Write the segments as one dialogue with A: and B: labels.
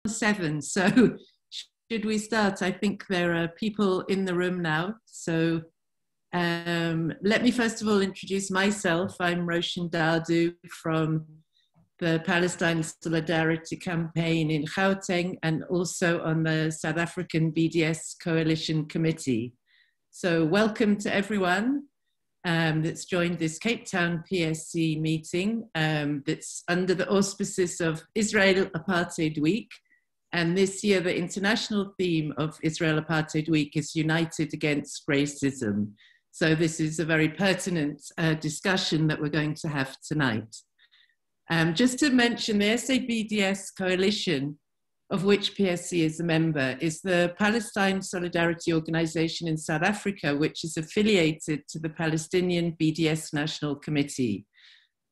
A: 7, so should we start? I think there are people in the room now. So let me first of all introduce myself. I'm Rashida Talib from the Palestine Solidarity Campaign in Gauteng and also on the South African BDS Coalition Committee. So welcome to everyone that's joined this Cape Town PSC meeting that's under the auspices of Israel Apartheid Week. And this year, the international theme of Israel Apartheid Week is United Against Racism. So this is a very pertinent discussion that we're going to have tonight. Just to mention, the SABDS coalition, of which PSC is a member, is the Palestine Solidarity Organization in South Africa, which is affiliated to the Palestinian BDS National Committee.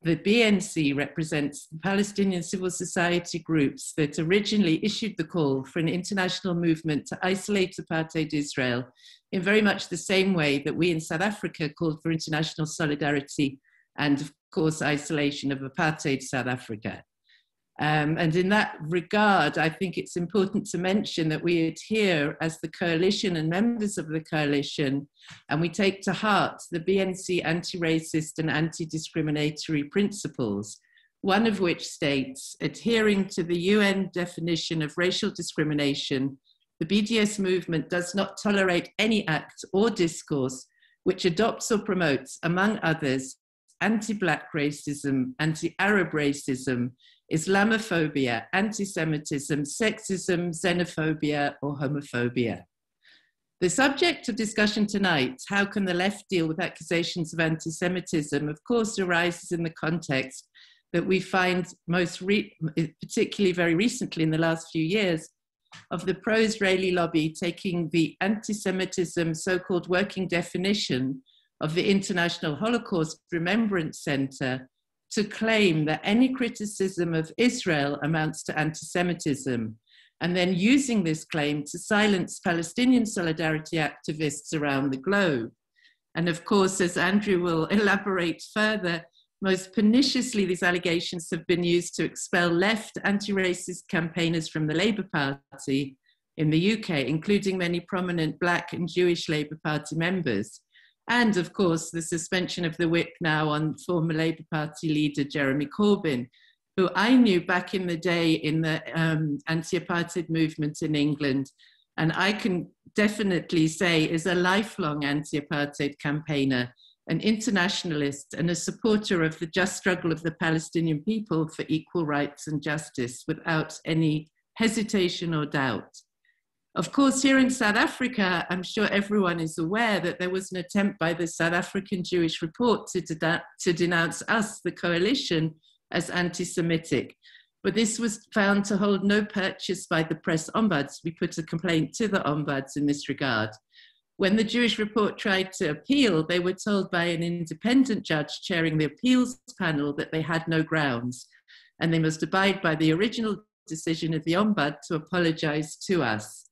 A: The BNC represents the Palestinian civil society groups that originally issued the call for an international movement to isolate apartheid Israel in very much the same way that we in South Africa called for international solidarity and, of course, isolation of apartheid South Africa. And in that regard, I think it's important to mention that we adhere as the coalition and members of the coalition, and we take to heart the BNC anti-racist and anti-discriminatory principles, one of which states, adhering to the UN definition of racial discrimination, the BDS movement does not tolerate any act or discourse which adopts or promotes, among others, anti-Black racism, anti-Arab racism, Islamophobia, anti-Semitism, sexism, xenophobia, or homophobia. The subject of discussion tonight, how can the left deal with accusations of anti-Semitism, of course arises in the context that we find particularly very recently in the last few years, of the pro-Israeli lobby taking the anti-Semitism so-called working definition of the International Holocaust Remembrance Center to claim that any criticism of Israel amounts to anti-Semitism, and then using this claim to silence Palestinian solidarity activists around the globe. And of course, as Andrew will elaborate further, most perniciously these allegations have been used to expel left anti-racist campaigners from the Labour Party in the UK, including many prominent Black and Jewish Labour Party members. And of course, the suspension of the whip now on former Labour Party leader Jeremy Corbyn, who I knew back in the day in the anti-apartheid movement in England. And I can definitely say is a lifelong anti-apartheid campaigner, an internationalist and a supporter of the just struggle of the Palestinian people for equal rights and justice without any hesitation or doubt. Of course, here in South Africa, I'm sure everyone is aware that there was an attempt by the South African Jewish Report to denounce us, the coalition, as anti-Semitic. But this was found to hold no purchase by the press ombuds. We put a complaint to the ombuds in this regard. When the Jewish Report tried to appeal, they were told by an independent judge chairing the appeals panel that they had no grounds, and they must abide by the original decision of the ombud to apologize to us.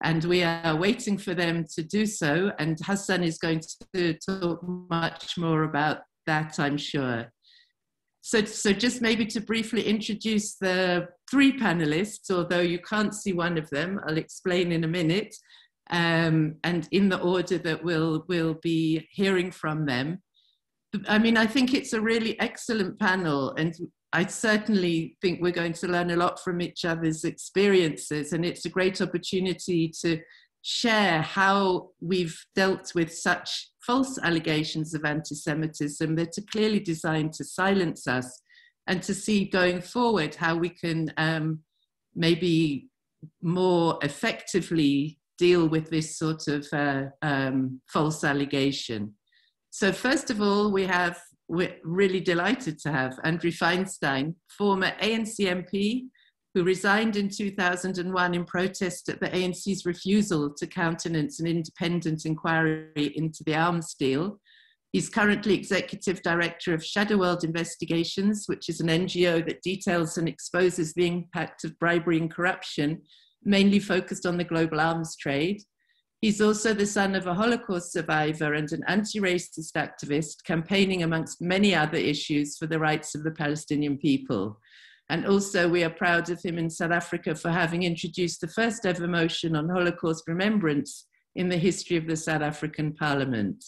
A: And we are waiting for them to do so. And Hassan is going to talk much more about that, I'm sure. So just maybe to briefly introduce the three panelists, although you can't see one of them, I'll explain in a minute, and in the order that we'll be hearing from them. I mean, I think it's a really excellent panel, and I certainly think we're going to learn a lot from each other's experiences, and it's a great opportunity to share how we've dealt with such false allegations of anti-Semitism that are clearly designed to silence us, and to see going forward how we can maybe more effectively deal with this sort of false allegation. So first of all, we're really delighted to have Andrew Feinstein, former ANC MP, who resigned in 2001 in protest at the ANC's refusal to countenance an independent inquiry into the arms deal. He's currently Executive Director of Shadow World Investigations, which is an NGO that details and exposes the impact of bribery and corruption, mainly focused on the global arms trade. He's also the son of a Holocaust survivor and an anti-racist activist, campaigning amongst many other issues for the rights of the Palestinian people. And also we are proud of him in South Africa for having introduced the first ever motion on Holocaust remembrance in the history of the South African Parliament.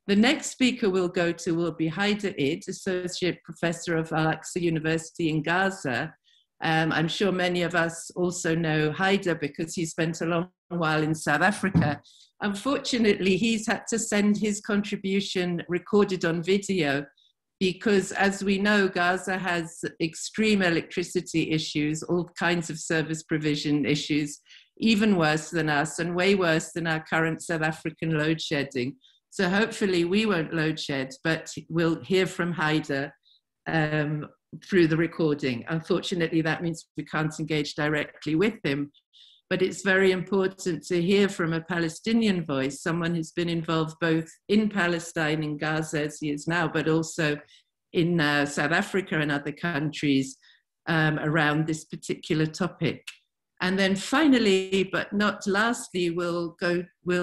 A: The next speaker we'll go to will be Haider Id, Associate Professor of Al-Aqsa University in Gaza. I'm sure many of us also know Haider because he spent a long while in South Africa. Unfortunately, he's had to send his contribution recorded on video because, as we know, Gaza has extreme electricity issues, all kinds of service provision issues, even worse than us and way worse than our current South African load shedding. So hopefully we won't load shed, but we'll hear from Haider through the recording. Unfortunately, that means we can't engage directly with him, but it's very important to hear from a Palestinian voice, someone who's been involved both in Palestine, in Gaza as he is now, but also in South Africa and other countries around this particular topic. And then finally, but not lastly, we'll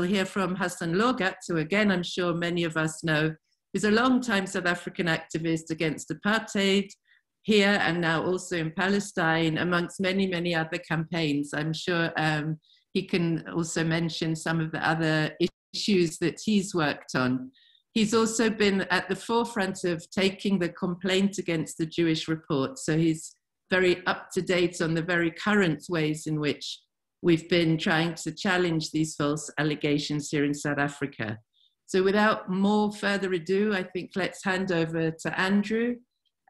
A: hear from Hassan Lorgat, who again, I'm sure many of us know, is a long-time South African activist against apartheid here and now also in Palestine, amongst many, many other campaigns. I'm sure he can also mention some of the other issues that he's worked on. He's also been at the forefront of taking the complaint against the Jewish report. So he's very up to date on the very current ways in which we've been trying to challenge these false allegations here in South Africa. So without more further ado, I think let's hand over to Andrew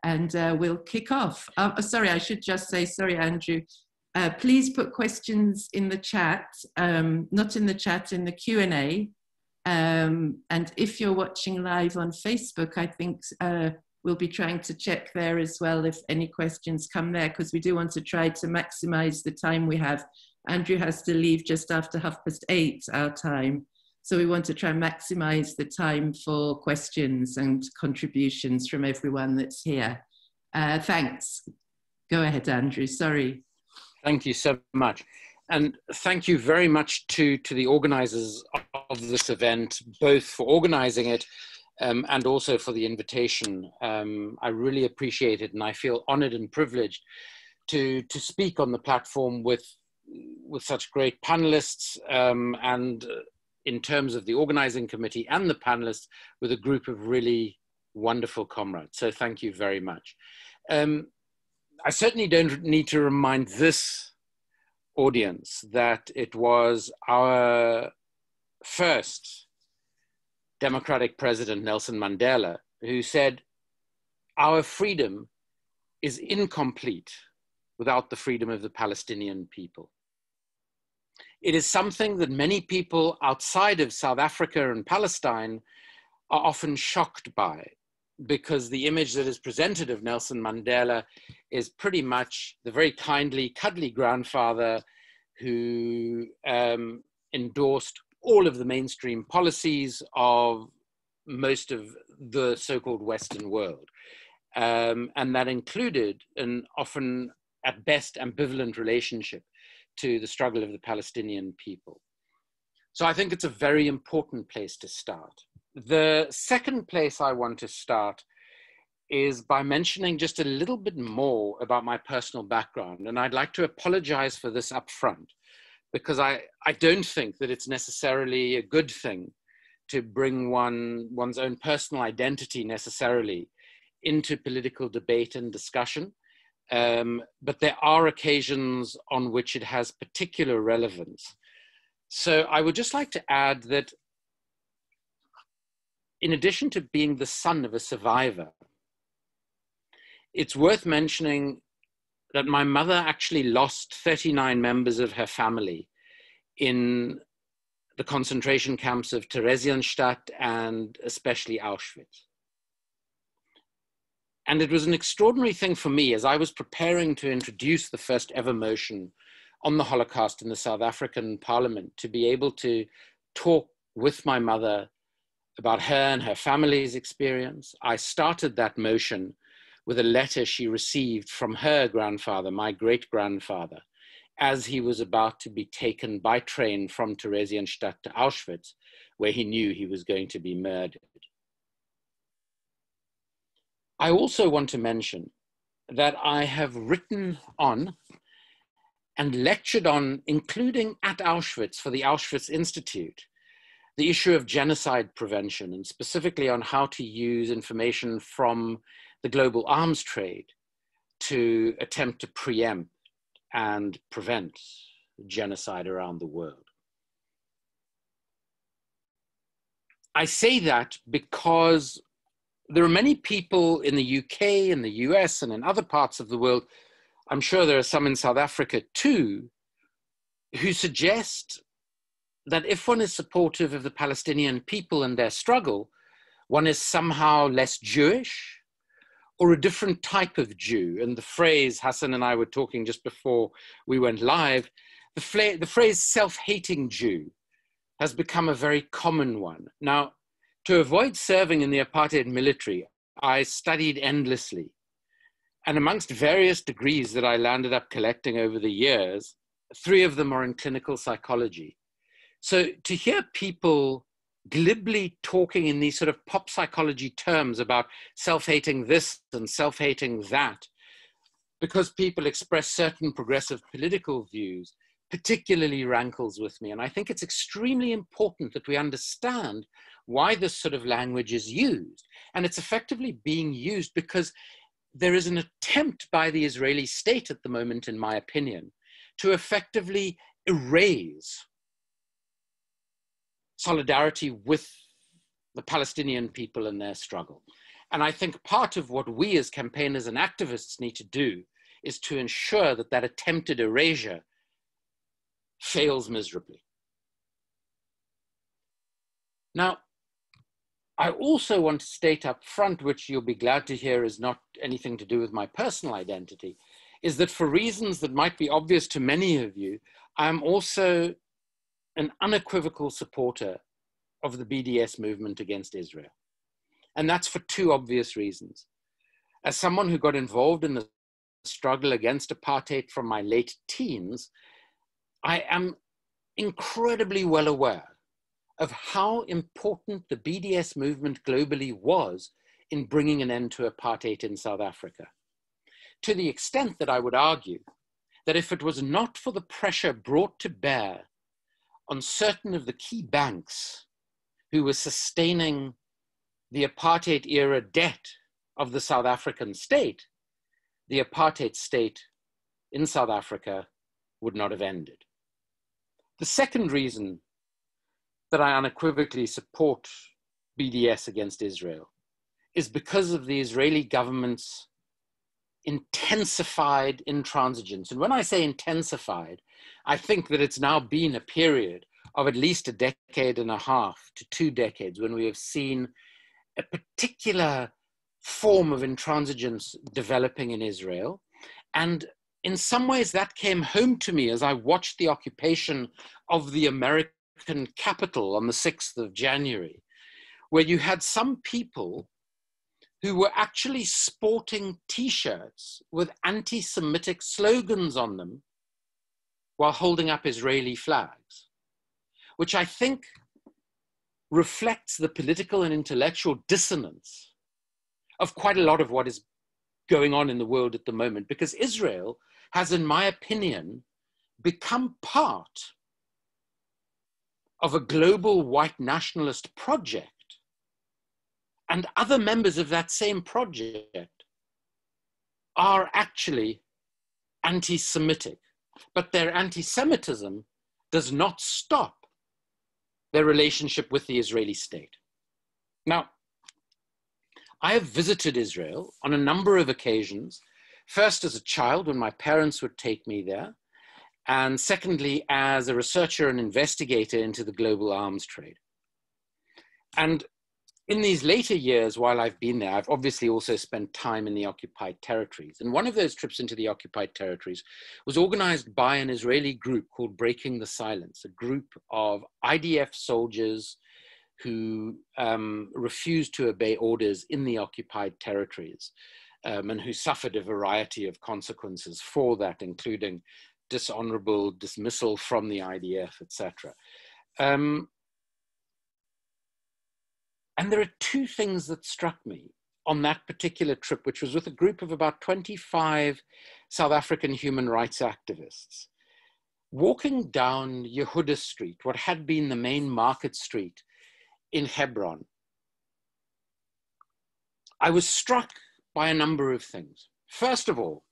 A: and we'll kick off. Sorry, I should just say, sorry, Andrew, please put questions in the chat, not in the chat, in the Q&A. And if you're watching live on Facebook, I think we'll be trying to check there as well if any questions come there, because we do want to try to maximize the time we have. Andrew has to leave just after 8:30 our time. So we want to try and maximize the time for questions and contributions from everyone that's here. Thanks. Go ahead, Andrew, sorry.
B: Thank you so much. And thank you very much to the organizers of this event, both for organizing it and also for the invitation. I really appreciate it, and I feel honored and privileged to speak on the platform with such great panelists, and in terms of the organizing committee and the panelists, with a group of really wonderful comrades. So thank you very much. I certainly don't need to remind this audience that it was our first democratic president, Nelson Mandela, who said, "Our freedom is incomplete without the freedom of the Palestinian people." It is something that many people outside of South Africa and Palestine are often shocked by, because the image that is presented of Nelson Mandela is pretty much the very kindly, cuddly grandfather who endorsed all of the mainstream policies of most of the so-called Western world. And that included an often, at best, ambivalent relationship to the struggle of the Palestinian people. So I think it's a very important place to start. The second place I want to start is by mentioning just a little bit more about my personal background. And I'd like to apologize for this up front, because I don't think that it's necessarily a good thing to bring one's own personal identity necessarily into political debate and discussion. But there are occasions on which it has particular relevance. So I would just like to add that in addition to being the son of a survivor, it's worth mentioning that my mother actually lost 39 members of her family in the concentration camps of Theresienstadt and especially Auschwitz. And it was an extraordinary thing for me as I was preparing to introduce the first ever motion on the Holocaust in the South African Parliament to be able to talk with my mother about her and her family's experience. I started that motion with a letter she received from her grandfather, my great-grandfather, as he was about to be taken by train from Theresienstadt to Auschwitz, where he knew he was going to be murdered. I also want to mention that I have written on and lectured on, including at Auschwitz for the Auschwitz Institute, the issue of genocide prevention, and specifically on how to use information from the global arms trade to attempt to preempt and prevent genocide around the world. I say that because there are many people in the UK, in the US, and in other parts of the world, I'm sure there are some in South Africa too, who suggest that if one is supportive of the Palestinian people and their struggle, one is somehow less Jewish or a different type of Jew. And the phrase, Hassan and I were talking just before we went live, the phrase self-hating Jew has become a very common one. Now, to avoid serving in the apartheid military, I studied endlessly. And amongst various degrees that I landed up collecting over the years, 3 of them are in clinical psychology. So to hear people glibly talking in these sort of pop psychology terms about self-hating this and self-hating that, because people express certain progressive political views, particularly rankles with me. And I think it's extremely important that we understand why this sort of language is used. And it's effectively being used because there is an attempt by the Israeli state at the moment, in my opinion, to effectively erase solidarity with the Palestinian people and their struggle. And I think part of what we as campaigners and activists need to do is to ensure that that attempted erasure fails miserably. Now, I also want to state up front, which you'll be glad to hear is not anything to do with my personal identity, is that for reasons that might be obvious to many of you, I'm also an unequivocal supporter of the BDS movement against Israel. And that's for 2 obvious reasons. As someone who got involved in the struggle against apartheid from my late teens, I am incredibly well aware of how important the BDS movement globally was in bringing an end to apartheid in South Africa. To the extent that I would argue that if it was not for the pressure brought to bear on certain of the key banks who were sustaining the apartheid era debt of the South African state, the apartheid state in South Africa would not have ended. The second reason that I unequivocally support BDS against Israel is because of the Israeli government's intensified intransigence. And when I say intensified, I think that it's now been a period of at least a decade and a half to 2 decades when we have seen a particular form of intransigence developing in Israel. And in some ways that came home to me as I watched the occupation of the American capital on the 6th of January, where you had some people who were actually sporting T-shirts with anti-Semitic slogans on them while holding up Israeli flags, which I think reflects the political and intellectual dissonance of quite a lot of what is going on in the world at the moment, because Israel has, in my opinion, become part of a global white nationalist project. And other members of that same project are actually anti-Semitic, but their anti-Semitism does not stop their relationship with the Israeli state. Now, I have visited Israel on a number of occasions, first as a child when my parents would take me there, and secondly, as a researcher and investigator into the global arms trade. And in these later years, while I've been there, I've obviously also spent time in the occupied territories. And one of those trips into the occupied territories was organized by an Israeli group called Breaking the Silence, a group of IDF soldiers who refused to obey orders in the occupied territories and who suffered a variety of consequences for that, including dishonorable dismissal from the IDF, etc. And there are 2 things that struck me on that particular trip, which was with a group of about 25 South African human rights activists, walking down Yehuda Street, what had been the main market street in Hebron, I was struck by a number of things. First of all,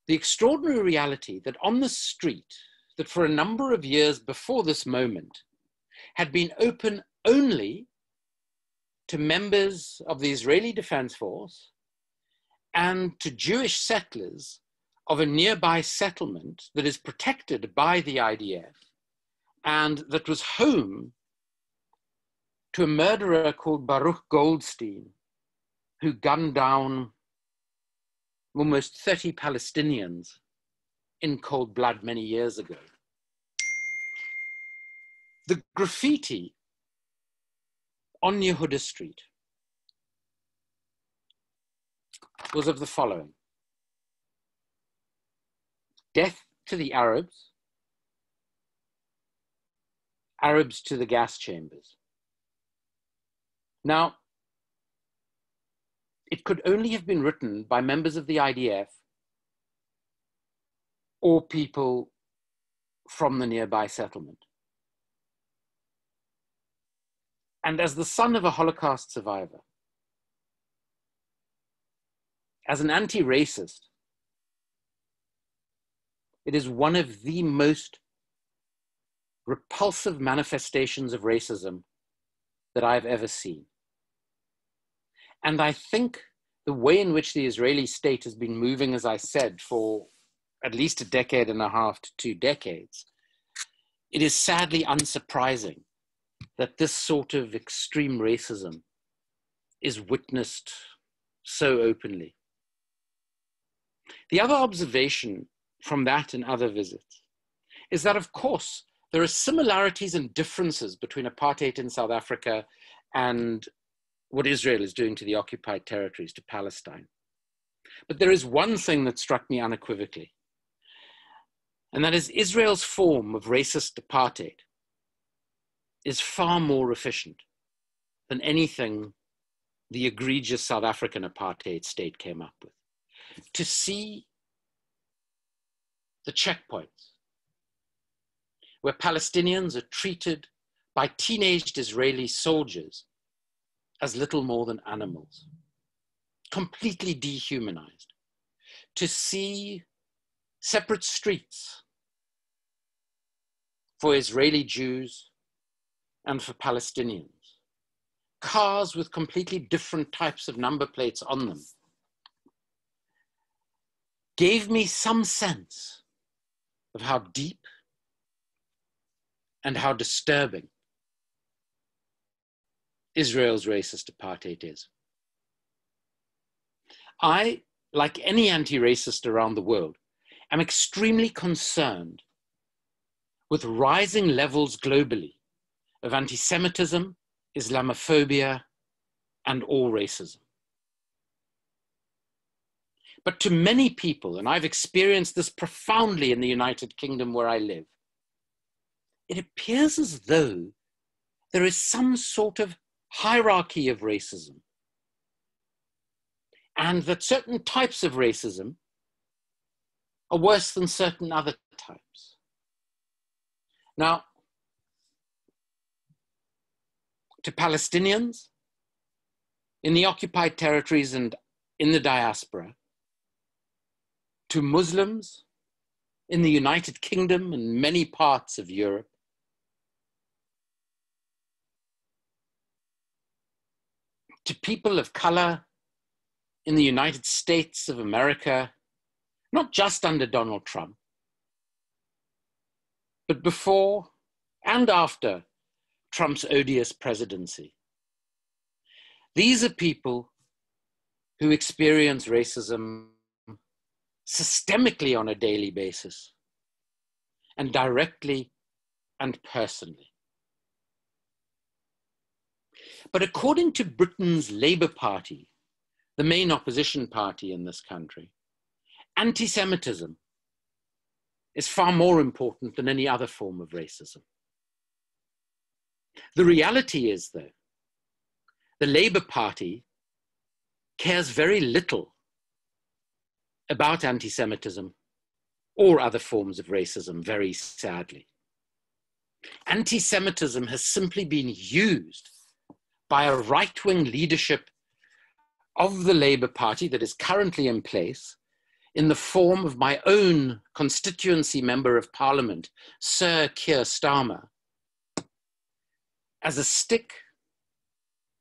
B: the extraordinary reality that on the street, that for a number of years before this moment, had been open only to members of the Israeli Defense Force and to Jewish settlers of a nearby settlement that is protected by the IDF and that was home to a murderer called Baruch Goldstein, who gunned down almost 30 Palestinians in cold blood many years ago. The graffiti on Yehuda Street was of the following: death to the Arabs, Arabs to the gas chambers. Now, it could only have been written by members of the IDF or people from the nearby settlement. And as the son of a Holocaust survivor, as an anti-racist, it is one of the most repulsive manifestations of racism that I've ever seen. And I think the way in which the Israeli state has been moving, as I said, for at least a decade and a half to 2 decades, it is sadly unsurprising that this sort of extreme racism is witnessed so openly. The other observation from that and other visits is that, of course, there are similarities and differences between apartheid in South Africa and what Israel is doing to the occupied territories, to Palestine. But there is one thing that struck me unequivocally, and that is Israel's form of racist apartheid is far more efficient than anything the egregious South African apartheid state came up with. To see the checkpoints where Palestinians are treated by teenaged Israeli soldiers as little more than animals, completely dehumanized. To see separate streets for Israeli Jews and for Palestinians, cars with completely different types of number plates on them, gave me some sense of how deep and how disturbing Israel's racist apartheid is. I, like any anti-racist around the world, am extremely concerned with rising levels globally of anti-Semitism, Islamophobia, and all racism. But to many people, and I've experienced this profoundly in the United Kingdom where I live, it appears as though there is some sort of hierarchy of racism, and that certain types of racism are worse than certain other types. Now, to Palestinians in the occupied territories and in the diaspora, to Muslims in the United Kingdom and many parts of Europe, to people of color in the United States of America, not just under Donald Trump, but before and after Trump's odious presidency. These are people who experience racism systemically on a daily basis, and directly and personally. But according to Britain's Labour Party, the main opposition party in this country, anti-Semitism is far more important than any other form of racism. The reality is, though, the Labour Party cares very little about anti-Semitism or other forms of racism, very sadly. Anti-Semitism has simply been used by a right-wing leadership of the Labour Party that is currently in place in the form of my own constituency member of parliament, Sir Keir Starmer, as a stick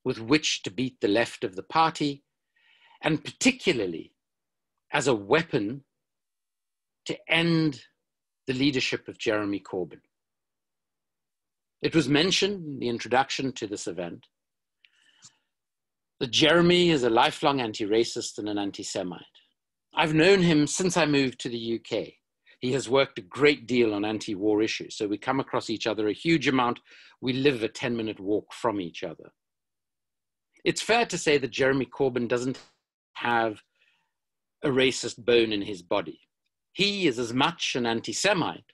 B: with which to beat the left of the party, and particularly as a weapon to end the leadership of Jeremy Corbyn. It was mentioned in the introduction to this event that Jeremy is a lifelong anti-racist and an anti-Semite. I've known him since I moved to the UK. He has worked a great deal on anti-war issues, so we come across each other a huge amount. We live a 10-minute walk from each other. It's fair to say that Jeremy Corbyn doesn't have a racist bone in his body. He is as much an anti-Semite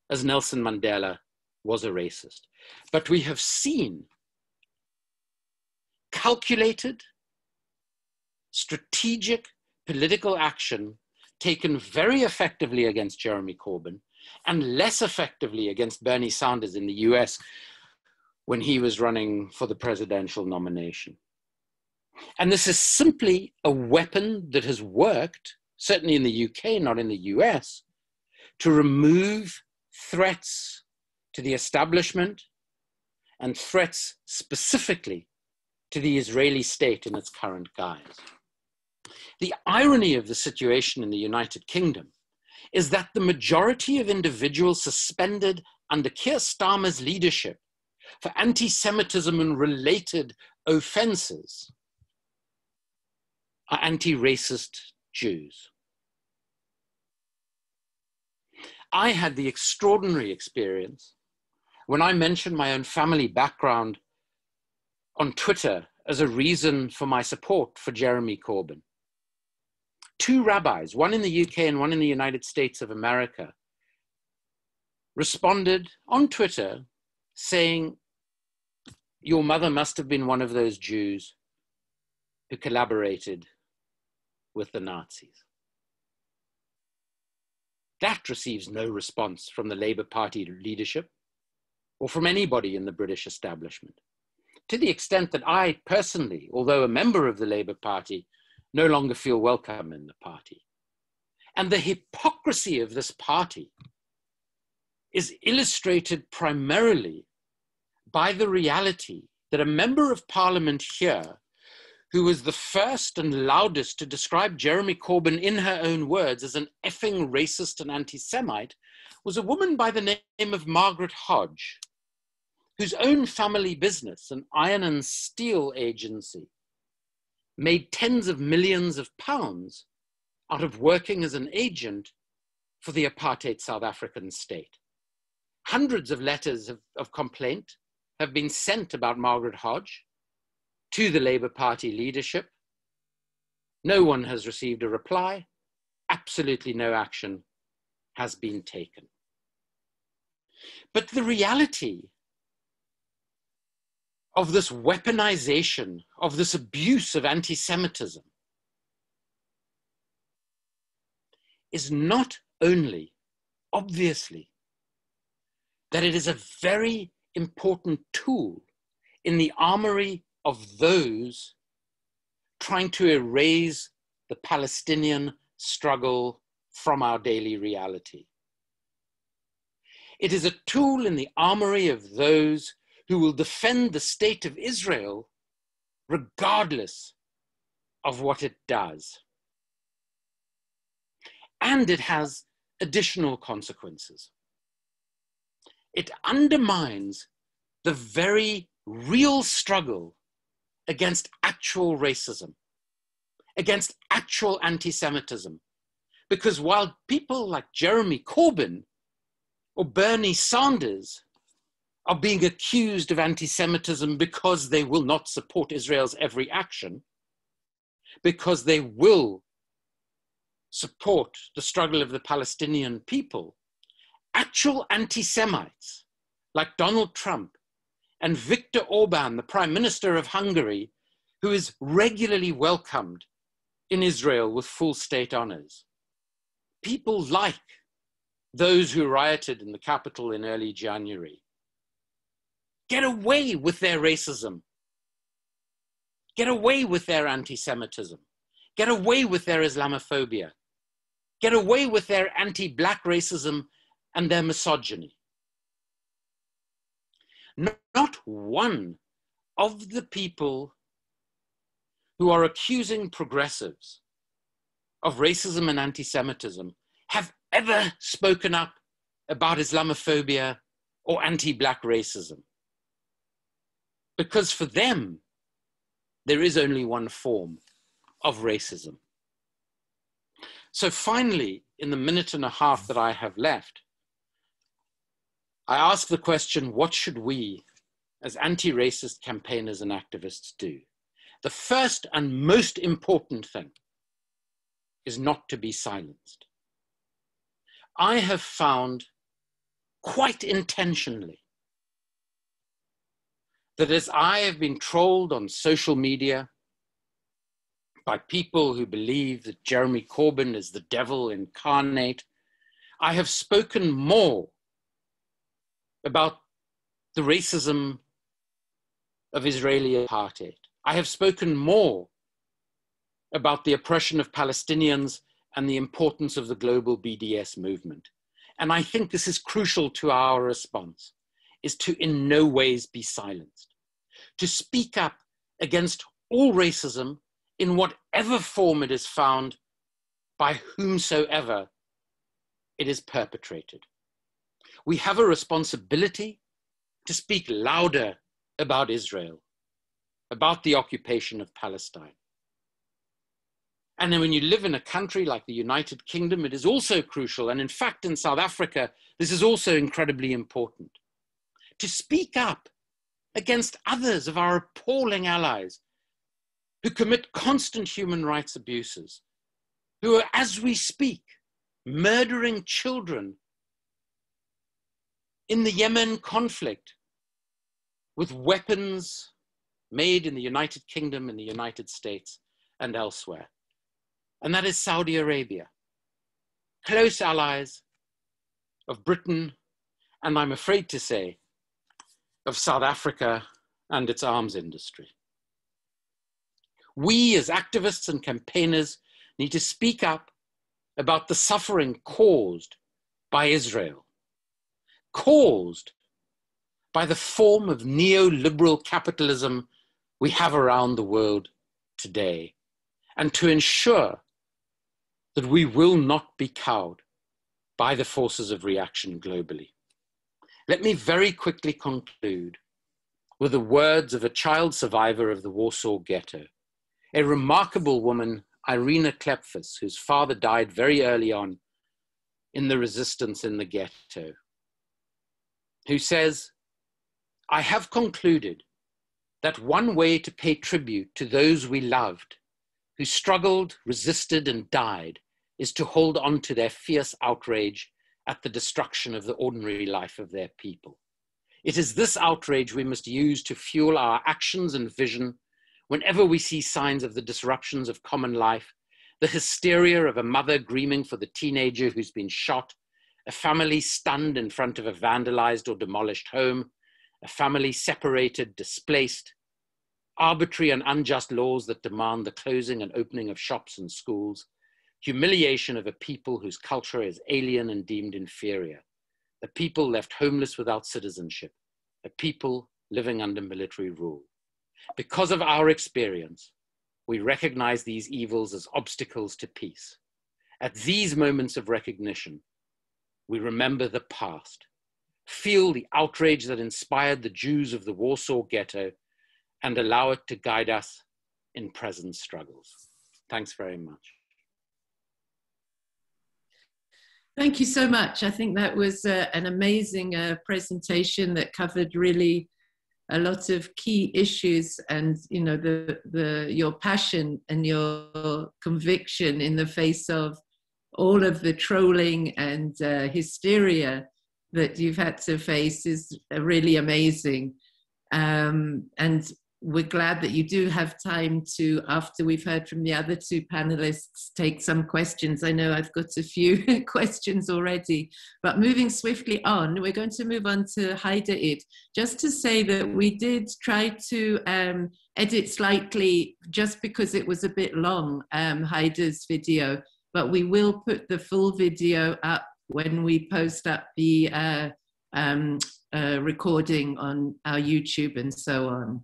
B: as Nelson Mandela was a racist. But we have seen calculated, strategic political action taken very effectively against Jeremy Corbyn and less effectively against Bernie Sanders in the US when he was running for the presidential nomination. And this is simply a weapon that has worked, certainly in the UK, not in the US, to remove threats to the establishment and threats specifically to the Israeli state in its current guise. The irony of the situation in the United Kingdom is that the majority of individuals suspended under Keir Starmer's leadership for anti-Semitism and related offenses are anti-racist Jews. I had the extraordinary experience when I mentioned my own family background on Twitter as a reason for my support for Jeremy Corbyn. Two rabbis, one in the UK and one in the United States of America, responded on Twitter saying, "Your mother must have been one of those Jews who collaborated with the Nazis." That receives no response from the Labour Party leadership or from anybody in the British establishment, to the extent that I personally, although a member of the Labour Party, no longer feel welcome in the party. And the hypocrisy of this party is illustrated primarily by the reality that a member of parliament here, who was the first and loudest to describe Jeremy Corbyn in her own words as an effing racist and anti-Semite, was a woman by the name of Margaret Hodge, whose own family business, an iron and steel agency, made tens of millions of pounds out of working as an agent for the apartheid South African state. Hundreds of letters of complaint have been sent about Margaret Hodge to the Labour Party leadership. No one has received a reply. Absolutely no action has been taken. But the reality of this weaponization, of this abuse of anti-Semitism, is not only, obviously, that it is a very important tool in the armory of those trying to erase the Palestinian struggle from our daily reality. It is a tool in the armory of those who will defend the state of Israel regardless of what it does. And it has additional consequences. It undermines the very real struggle against actual racism, against actual anti-Semitism. Because while people like Jeremy Corbyn or Bernie Sanders are being accused of anti-Semitism because they will not support Israel's every action, because they will support the struggle of the Palestinian people, actual anti-Semites like Donald Trump and Viktor Orban, the Prime Minister of Hungary, who is regularly welcomed in Israel with full state honors. People like those who rioted in the capital in early January get away with their racism, get away with their anti-Semitism, get away with their Islamophobia, get away with their anti-Black racism and their misogyny. Not one of the people who are accusing progressives of racism and anti-Semitism have ever spoken up about Islamophobia or anti-Black racism. Because for them, there is only one form of racism. So finally, in the minute and a half that I have left, I ask the question, what should we as anti-racist campaigners and activists do? The first and most important thing is not to be silenced. I have found quite intentionally that as I have been trolled on social media by people who believe that Jeremy Corbyn is the devil incarnate, I have spoken more about the racism of Israeli apartheid. I have spoken more about the oppression of Palestinians and the importance of the global BDS movement. And I think this is crucial to our response, is to in no ways be silenced, to speak up against all racism in whatever form it is found by whomsoever it is perpetrated. We have a responsibility to speak louder about Israel, about the occupation of Palestine. And then when you live in a country like the United Kingdom, it is also crucial. And in fact, in South Africa, this is also incredibly important, to speak up against others of our appalling allies who commit constant human rights abuses, who are, as we speak, murdering children in the Yemen conflict with weapons made in the United Kingdom, in the United States, and elsewhere. And that is Saudi Arabia, close allies of Britain, and I'm afraid to say, of South Africa and its arms industry. We as activists and campaigners need to speak up about the suffering caused by Israel, caused by the form of neoliberal capitalism we have around the world today, and to ensure that we will not be cowed by the forces of reaction globally. Let me very quickly conclude with the words of a child survivor of the Warsaw Ghetto, a remarkable woman, Irina Klepfus, whose father died very early on in the resistance in the ghetto, who says, "I have concluded that one way to pay tribute to those we loved, who struggled, resisted, and died, is to hold on to their fierce outrage at the destruction of the ordinary life of their people. It is this outrage we must use to fuel our actions and vision whenever we see signs of the disruptions of common life, the hysteria of a mother grieving for the teenager who's been shot, a family stunned in front of a vandalized or demolished home, a family separated, displaced, arbitrary and unjust laws that demand the closing and opening of shops and schools, humiliation of a people whose culture is alien and deemed inferior, a people left homeless without citizenship, a people living under military rule. Because of our experience, we recognize these evils as obstacles to peace. At these moments of recognition, we remember the past, feel the outrage that inspired the Jews of the Warsaw Ghetto, and allow it to guide us in present struggles." Thanks very much.
A: Thank you so much. I think that was an amazing presentation that covered really a lot of key issues, and you know, your passion and your conviction in the face of all of the trolling and hysteria that you've had to face is really amazing. And we're glad that you do have time to, after we've heard from the other two panelists, take some questions. I know I've got a few questions already, but moving swiftly on, we're going to move on to Haider. Just to say that we did try to edit slightly just because it was a bit long, Haider's video, but we will put the full video up when we post up the recording on our YouTube and so on.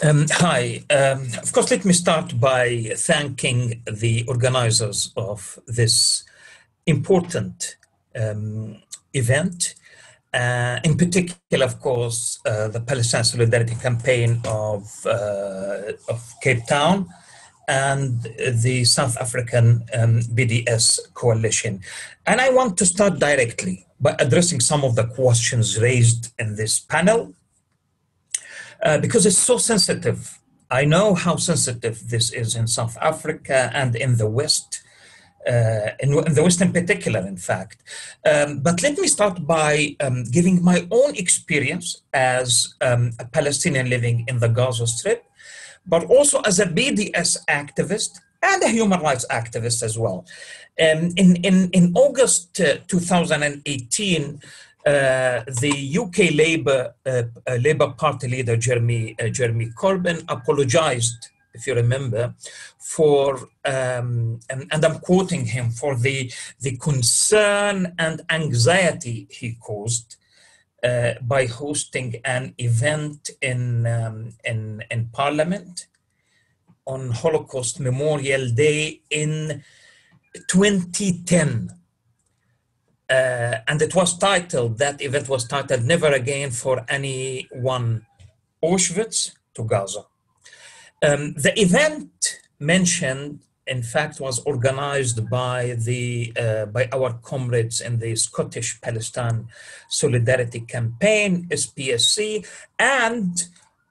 C: Hi. Of course, let me start by thanking the organizers of this important event. In particular, of course, the Palestine Solidarity Campaign of Cape Town and the South African BDS Coalition. And I want to start directly by addressing some of the questions raised in this panel. Because it's so sensitive. I know how sensitive this is in South Africa and in the West, in the West in particular, in fact. But let me start by giving my own experience as a Palestinian living in the Gaza Strip, but also as a BDS activist and a human rights activist as well. In August 2018, the UK Labour Party leader, Jeremy Corbyn, apologized, if you remember, for, and I'm quoting him, for the concern and anxiety he caused by hosting an event in Parliament on Holocaust Memorial Day in 2010. And it was titled, that event was titled, Never Again for Anyone, Auschwitz to Gaza. The event mentioned, in fact, was organized by our comrades in the Scottish Palestine Solidarity Campaign, SPSC, and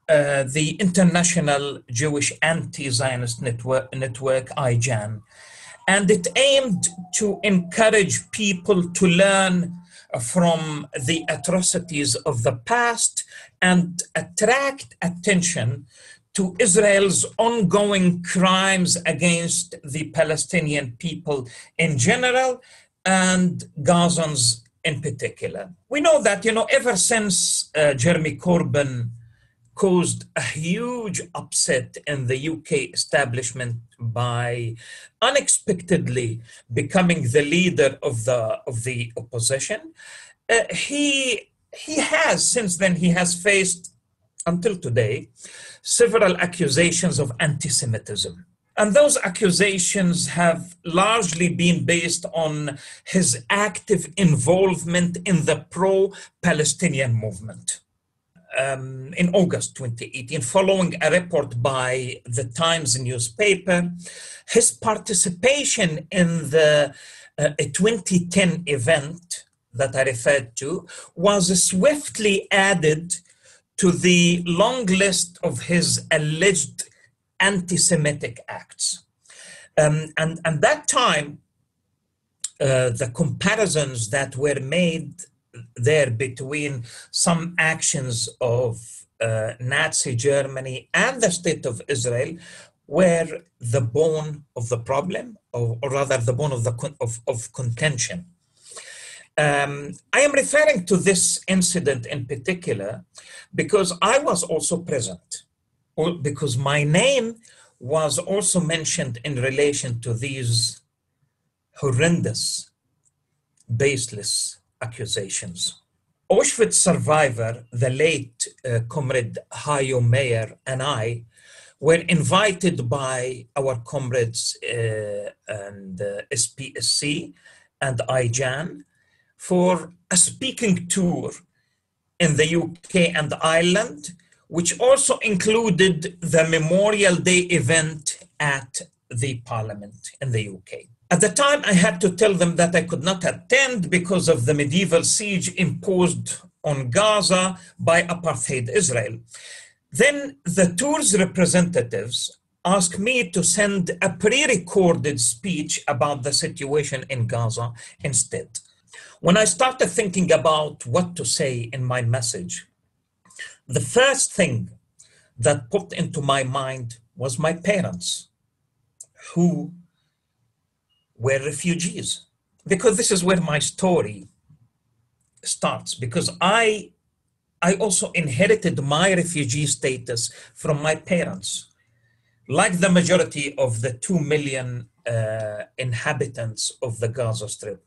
C: the International Jewish Anti-Zionist Network, IJAN. And it aimed to encourage people to learn from the atrocities of the past and attract attention to Israel's ongoing crimes against the Palestinian people in general and Gazans in particular. We know that, ever since Jeremy Corbyn caused a huge upset in the UK establishment by unexpectedly becoming the leader of the opposition, he has, since then, he has faced, until today, several accusations of anti-Semitism. And those accusations have largely been based on his active involvement in the pro-Palestinian movement. In August 2018, following a report by the Times newspaper, his participation in the 2010 event that I referred to was swiftly added to the long list of his alleged anti-Semitic acts. And at that time, the comparisons that were made there between some actions of Nazi Germany and the State of Israel were the bone of the problem, or rather the bone of contention. I am referring to this incident in particular because I was also present, or because my name was also mentioned in relation to these horrendous, baseless accusations. Auschwitz survivor, the late comrade Hayo Meyer, and I were invited by our comrades and SPSC and IJAN for a speaking tour in the UK and Ireland, which also included the Memorial Day event at the Parliament in the UK. At the time, I had to tell them that I could not attend because of the medieval siege imposed on Gaza by apartheid Israel. Then the tour's representatives asked me to send a pre-recorded speech about the situation in Gaza instead. When I started thinking about what to say in my message, the first thing that popped into my mind was my parents, who were refugees. Because this is where my story starts, because I also inherited my refugee status from my parents. Like the majority of the 2 million inhabitants of the Gaza Strip.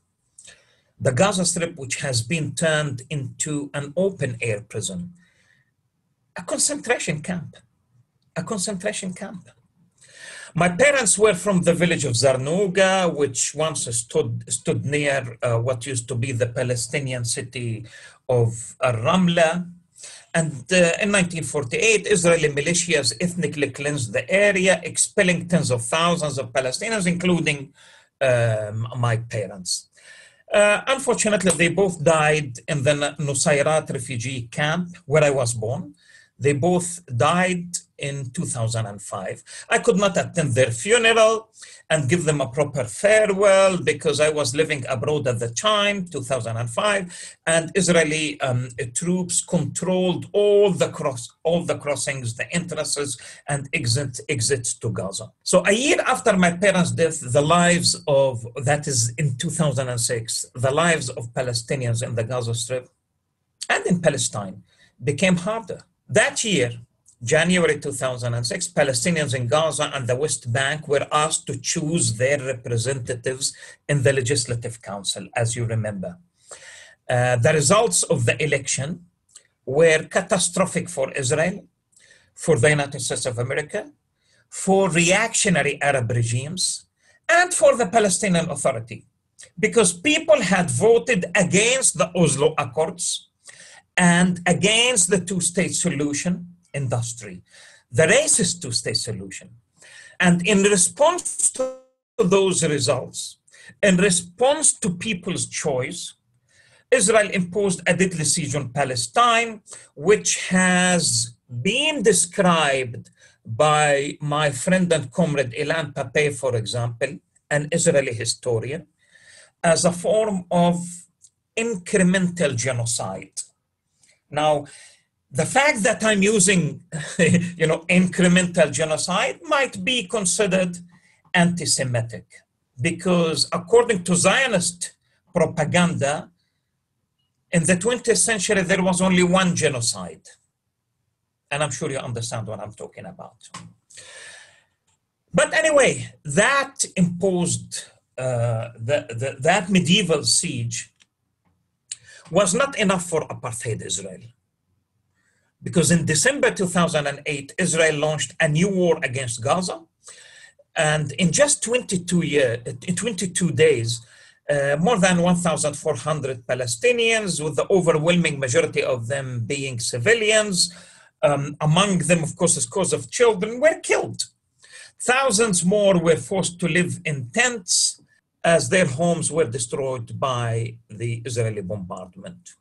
C: The Gaza Strip, which has been turned into an open air prison, a concentration camp. My parents were from the village of Zarnuga, which once stood near what used to be the Palestinian city of Ramla. And in 1948, Israeli militias ethnically cleansed the area, expelling tens of thousands of Palestinians, including my parents. Unfortunately, they both died in the Nusayrat refugee camp where I was born. They both died in 2005. I could not attend their funeral and give them a proper farewell because I was living abroad at the time, 2005, and Israeli troops controlled all the crossings, the entrances and exits to Gaza. So a year after my parents' death, the lives of, that is in 2006, the lives of Palestinians in the Gaza Strip and in Palestine became harder. That year, January 2006, Palestinians in Gaza and the West Bank were asked to choose their representatives in the Legislative Council, as you remember. The results of the election were catastrophic for Israel, for the United States of America, for reactionary Arab regimes, and for the Palestinian Authority, because people had voted against the Oslo Accords and against the two-state solution industry, the racist two-state solution. And in response to those results, in response to people's choice, Israel imposed a deadly siege on Palestine, which has been described by my friend and comrade Ilhan Omar, for example, an Israeli historian, as a form of incremental genocide. Now, the fact that I'm using, incremental genocide might be considered anti-Semitic, because according to Zionist propaganda, in the 20th century, there was only one genocide. And I'm sure you understand what I'm talking about. But anyway, that imposed, that medieval siege was not enough for apartheid Israel. Because in December 2008, Israel launched a new war against Gaza. And in just 22 days, more than 1,400 Palestinians, with the overwhelming majority of them being civilians, among them, of course, scores of children, were killed. Thousands more were forced to live in tents as their homes were destroyed by the Israeli bombardment.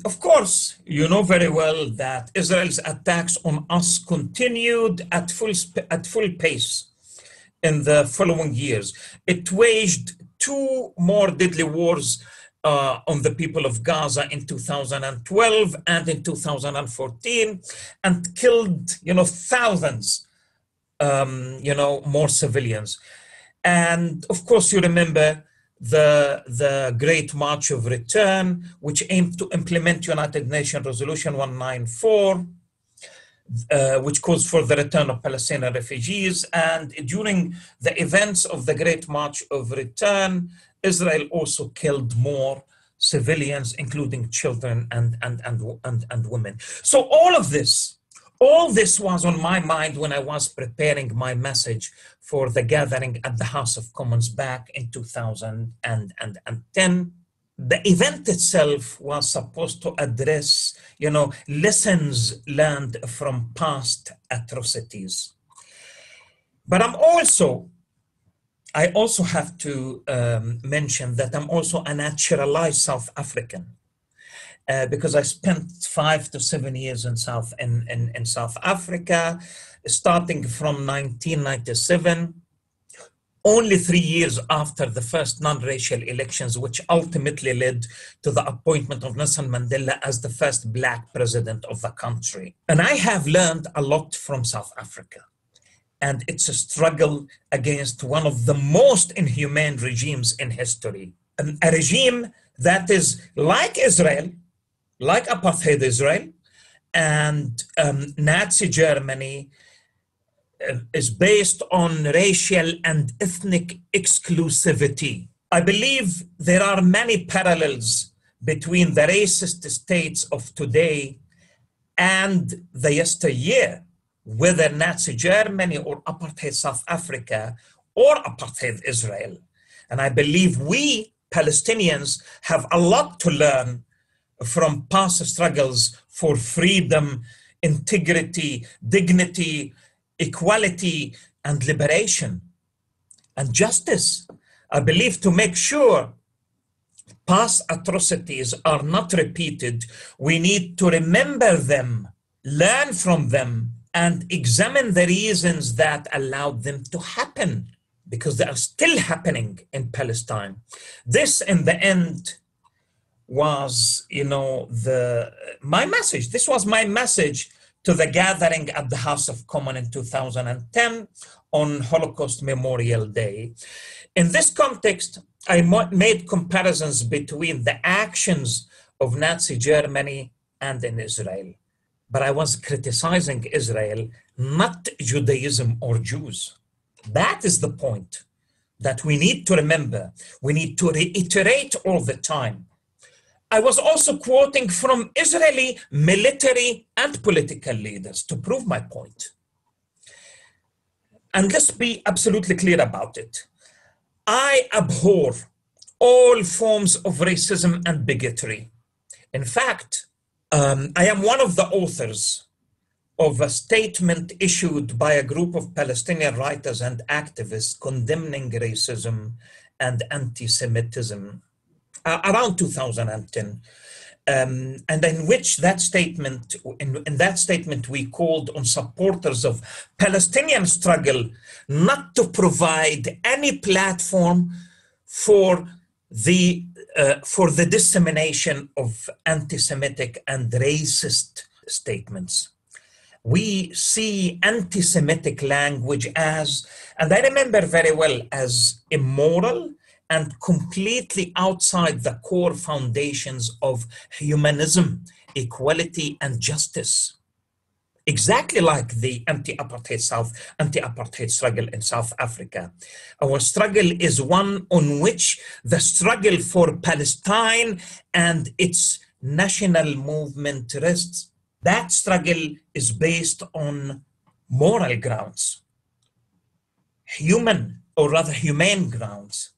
C: Of course, you know very well that Israel's attacks on us continued at full pace in the following years. It waged 2 more deadly wars on the people of Gaza in 2012 and in 2014, and killed, thousands, more civilians. And of course, you remember the Great March of Return, which aimed to implement United Nations Resolution 194, which calls for the return of Palestinian refugees. And during the events of the Great March of Return, Israel also killed more civilians, including children and women. So all this was on my mind when I was preparing my message for the gathering at the House of Commons back in 2010. The event itself was supposed to address, lessons learned from past atrocities. But I also have to mention that I'm also a naturalized South African. Because I spent 5 to 7 years in South Africa, starting from 1997, only 3 years after the first non-racial elections, which ultimately led to the appointment of Nelson Mandela as the first Black president of the country. And I have learned a lot from South Africa. And it's a struggle against one of the most inhumane regimes in history. A regime that is like Israel, like apartheid Israel, and Nazi Germany, is based on racial and ethnic exclusivity. I believe there are many parallels between the racist states of today and the yesteryear, whether Nazi Germany or apartheid South Africa or apartheid Israel. And I believe we Palestinians have a lot to learn from past struggles for freedom, integrity, dignity, equality, and liberation, and justice. I believe to make sure past atrocities are not repeated, we need to remember them, learn from them, and examine the reasons that allowed them to happen, because they are still happening in Palestine. This, in the end, was, my message. This was my message to the gathering at the House of Commons in 2010 on Holocaust Memorial Day. In this context, I made comparisons between the actions of Nazi Germany and in Israel. But I was criticizing Israel, not Judaism or Jews. That is the point that we need to remember. We need to reiterate all the time. I was also quoting from Israeli military and political leaders to prove my point. And let's be absolutely clear about it. I abhor all forms of racism and bigotry. In fact, I am one of the authors of a statement issued by a group of Palestinian writers and activists condemning racism and anti-Semitism around 2010, and in which that statement, in that statement, we called on supporters of Palestinian struggle not to provide any platform for the dissemination of anti-Semitic and racist statements. We see anti-Semitic language as, and I remember very well, as immoral and completely outside the core foundations of humanism, equality, and justice. Exactly like the anti-apartheid struggle in South Africa. Our struggle is one on which the struggle for Palestine and its national movement rests. That struggle is based on moral grounds, humane grounds.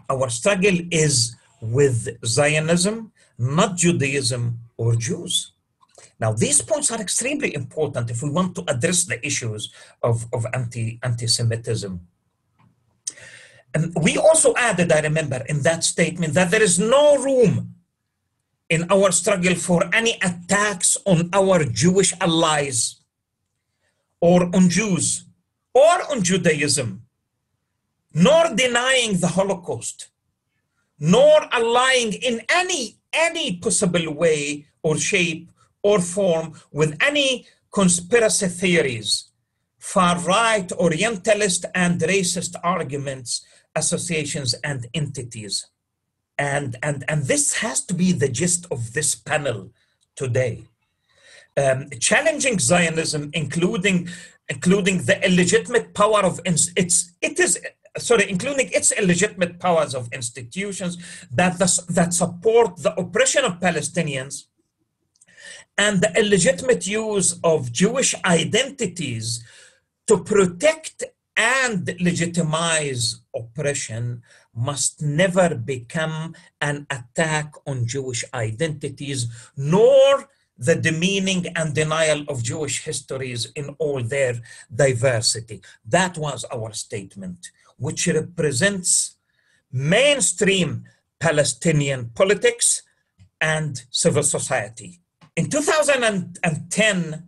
C: Our struggle is with Zionism, not Judaism or Jews. Now, these points are extremely important if we want to address the issues of anti-Semitism. And we also added, I remember, in that statement that there is no room in our struggle for any attacks on our Jewish allies or on Jews or on Judaism, nor denying the Holocaust, nor allying in any possible way or shape or form with any conspiracy theories, far-right, orientalist, and racist arguments, associations, and entities. And this has to be the gist of this panel today. Challenging Zionism, including the illegitimate power of including its illegitimate powers of institutions that support the oppression of Palestinians, and the illegitimate use of Jewish identities to protect and legitimize oppression must never become an attack on Jewish identities, nor the demeaning and denial of Jewish histories in all their diversity. That was our statement, which represents mainstream Palestinian politics and civil society. In 2010,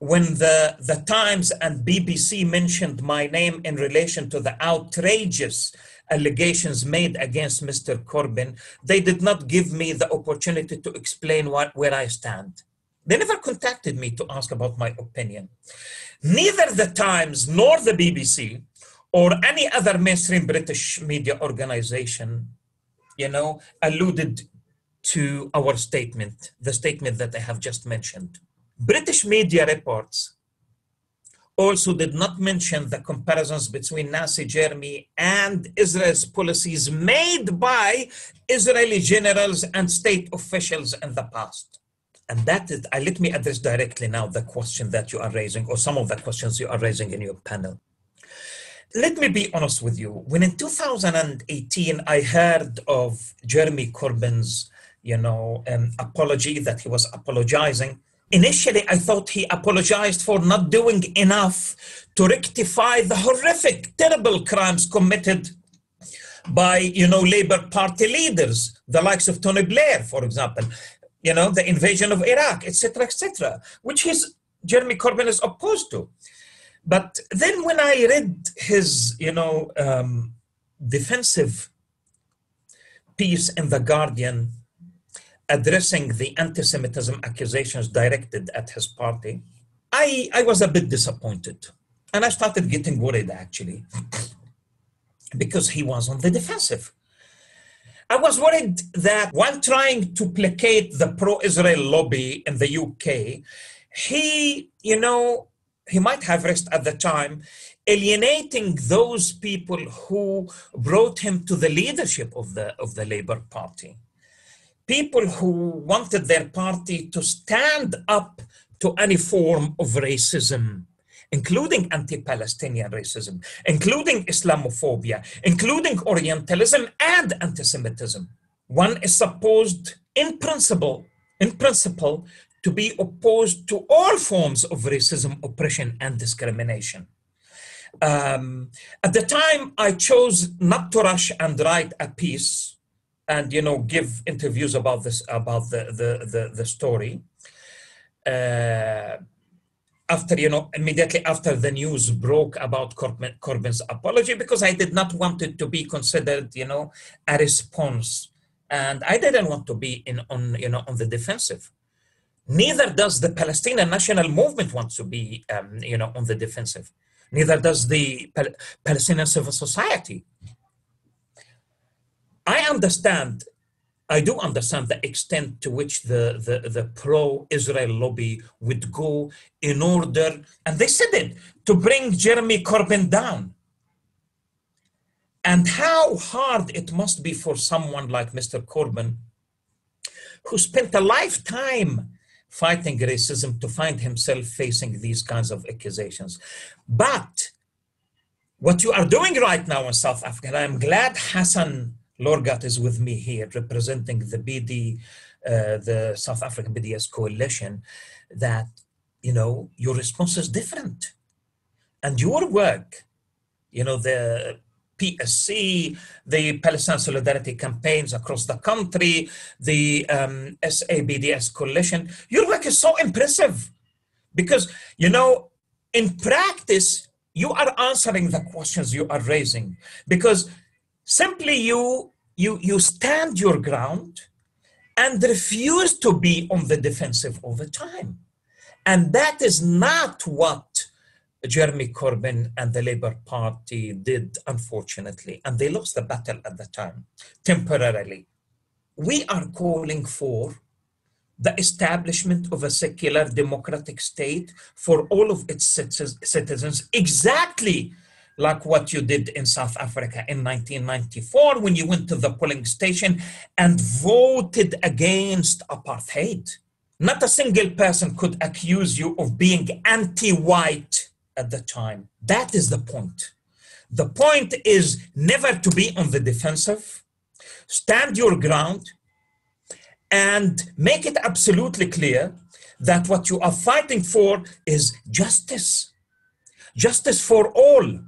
C: when the Times and BBC mentioned my name in relation to the outrageous allegations made against Mr. Corbyn, they did not give me the opportunity to explain where I stand. They never contacted me to ask about my opinion. Neither the Times nor the BBC or any other mainstream British media organization, alluded to our statement, the statement that I have just mentioned. British media reports also did not mention the comparisons between Nazi Germany and Israel's policies made by Israeli generals and state officials in the past. And that is, let me address directly now the question that you are raising, or some of the questions you are raising in your panel. Let me be honest with you. When in 2018, I heard of Jeremy Corbyn's, apology, that he was apologizing. Initially, I thought he apologized for not doing enough to rectify the horrific, terrible crimes committed by, Labour Party leaders, the likes of Tony Blair, for example, the invasion of Iraq, etc., which Jeremy Corbyn is opposed to. But then when I read his, defensive piece in The Guardian addressing the anti-Semitism accusations directed at his party, I was a bit disappointed. And I started getting worried, actually, because he was on the defensive. I was worried that while trying to placate the pro-Israel lobby in the UK, he might have risked at the time alienating those people who brought him to the leadership of the Labour Party. People who wanted their party to stand up to any form of racism, including anti-Palestinian racism, including Islamophobia, including Orientalism and anti-Semitism. One is supposed, in principle, to be opposed to all forms of racism, oppression, and discrimination. At the time, I chose not to rush and write a piece and give interviews about this, about the story. After immediately after the news broke about Corbyn's apology, because I did not want it to be considered a response, and I didn't want to be on the defensive. Neither does the Palestinian national movement want to be on the defensive. Neither does the Palestinian civil society. I do understand the extent to which the pro-Israel lobby would go in order, and they said it, to bring Jeremy Corbyn down. And how hard it must be for someone like Mr. Corbyn, who spent a lifetime fighting racism, to find himself facing these kinds of accusations. But what you are doing right now in South Africa, and I'm glad Hassan Lorgat is with me here, representing the BD, the South African BDS coalition, that, your response is different. And your work, the PSC, the Palestine Solidarity campaigns across the country, the SABDS coalition, your work is so impressive because, in practice, you are answering the questions you are raising, because simply you stand your ground and refuse to be on the defensive all the time. And that is not what Jeremy Corbyn and the Labour Party did, unfortunately, and they lost the battle at the time, temporarily. We are calling for the establishment of a secular democratic state for all of its citizens, exactly like what you did in South Africa in 1994 when you went to the polling station and voted against apartheid. Not a single person could accuse you of being anti-white at the time. That is the point. The point is never to be on the defensive, stand your ground, and make it absolutely clear that what you are fighting for is justice. Justice for all.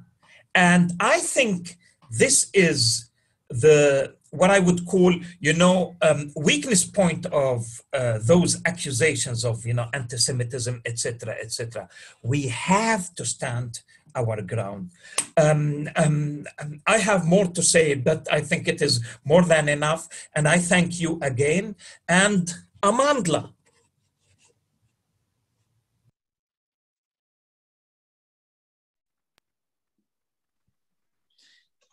C: And I think this is the what I would call, weakness point of those accusations of, anti-Semitism, etc. We have to stand our ground. I have more to say, but I think it is more than enough. And I thank you again. And Amandla.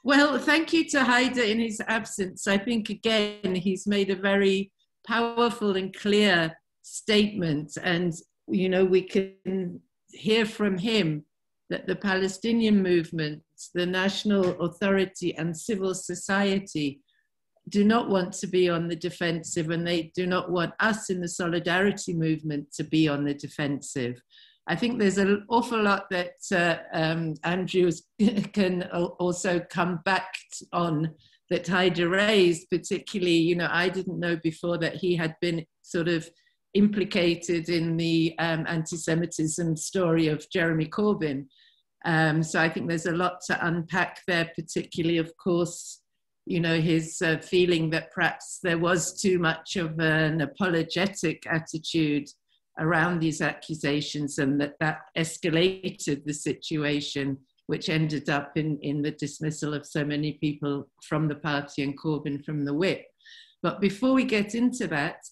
A: Well, thank you to Haider in his absence. I think, again, he's made a very powerful and clear statement. And, we can hear from him that the Palestinian movement, the national authority and civil society do not want to be on the defensive, and they do not want us in the solidarity movement to be on the defensive. I think there's an awful lot that Andrew can also come back on that Haider raised, particularly, I didn't know before that he had been sort of implicated in the anti-Semitism story of Jeremy Corbyn. So I think there's a lot to unpack there, particularly, of course, his feeling that perhaps there was too much of an apologetic attitude around these accusations, and that escalated the situation, which ended up in the dismissal of so many people from the party and Corbyn from the whip. But before we get into that,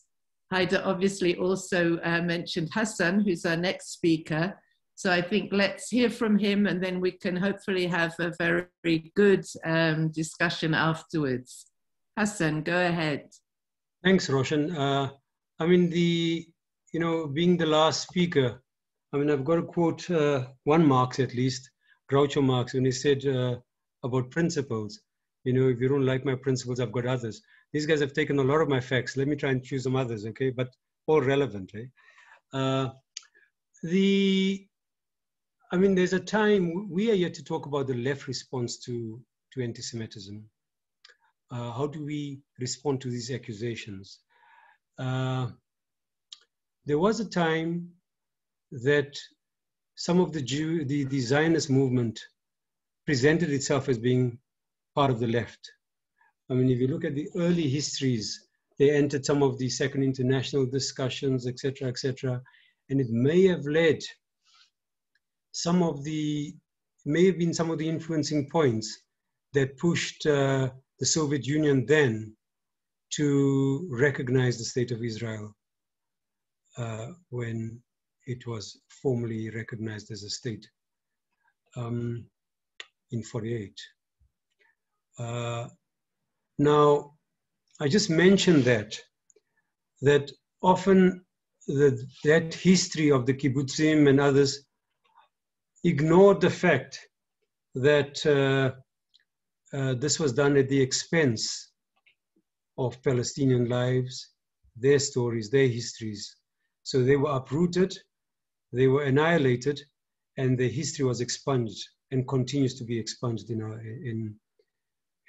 A: Haider obviously also mentioned Hassan, who's our next speaker. So I think let's hear from him, and then we can hopefully have a very good discussion afterwards. Hassan, go ahead.
D: Thanks, Roshan. Being the last speaker, I've got to quote one Marx at least, Groucho Marx, when he said about principles, if you don't like my principles, I've got others. These guys have taken a lot of my facts. Let me try and choose some others, okay? But all relevant, eh? There's a time, we are here to talk about the left response to anti-Semitism. How do we respond to these accusations? There was a time that some of the Zionist movement presented itself as being part of the left. If you look at the early histories, they entered some of the Second International discussions, etc., and it may have led may have been some of the influencing points that pushed the Soviet Union then to recognize the state of Israel when it was formally recognized as a state in 1948. Now, I just mentioned that often that history of the kibbutzim and others ignored the fact that this was done at the expense of Palestinian lives, their stories, their histories. So they were uprooted, they were annihilated, and their history was expunged and continues to be expunged in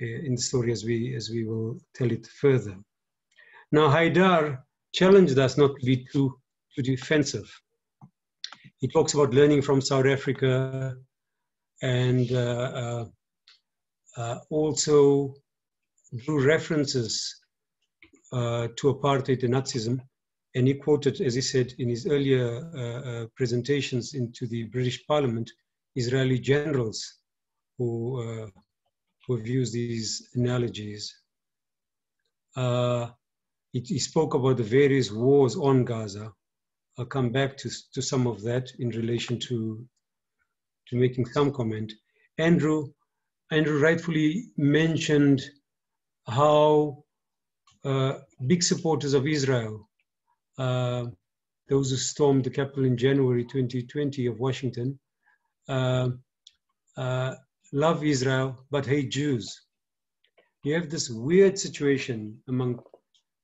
D: the story as we will tell it further. Now, Haider challenged us not to be too defensive. He talks about learning from South Africa and also drew references to apartheid and Nazism. And he quoted, as he said in his earlier presentations into the British Parliament, Israeli generals who have used these analogies. He spoke about the various wars on Gaza. I'll come back to some of that in relation to making some comment. Andrew rightfully mentioned how big supporters of Israel, those who stormed the Capitol in January 2020 of Washington, love Israel but hate Jews. You have this weird situation among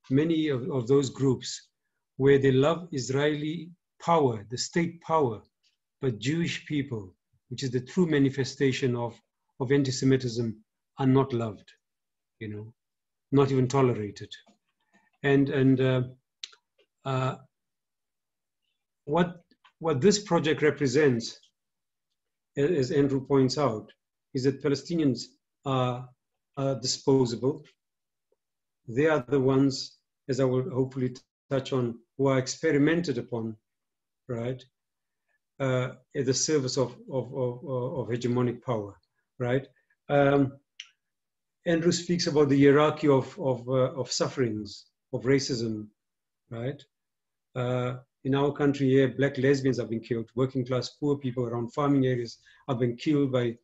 D: many of those groups where they love Israeli power, the state power, but Jewish people, which is the true manifestation of anti-Semitism, are not loved, not even tolerated. And what this project represents, as Andrew points out, is that Palestinians are disposable. they are the ones, as I will hopefully touch on, who are experimented upon, right, at the service of hegemonic power, right? Andrew speaks about the hierarchy of sufferings, of racism, right? In our country here, black lesbians have been killed. Working class poor people around farming areas have been killed by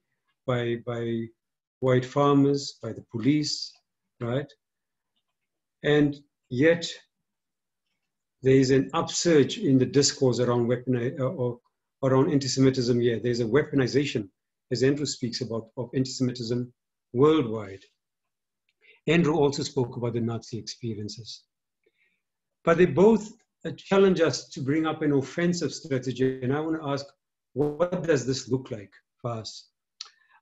D: white farmers, by the police, right? And yet, there is an upsurge in the discourse around around anti-Semitism here. There's a weaponization, as Andrew speaks about, of anti-Semitism worldwide. Andrew also spoke about the Nazi experiences. But they both challenge us to bring up an offensive strategy. And I want to ask, what does this look like for us?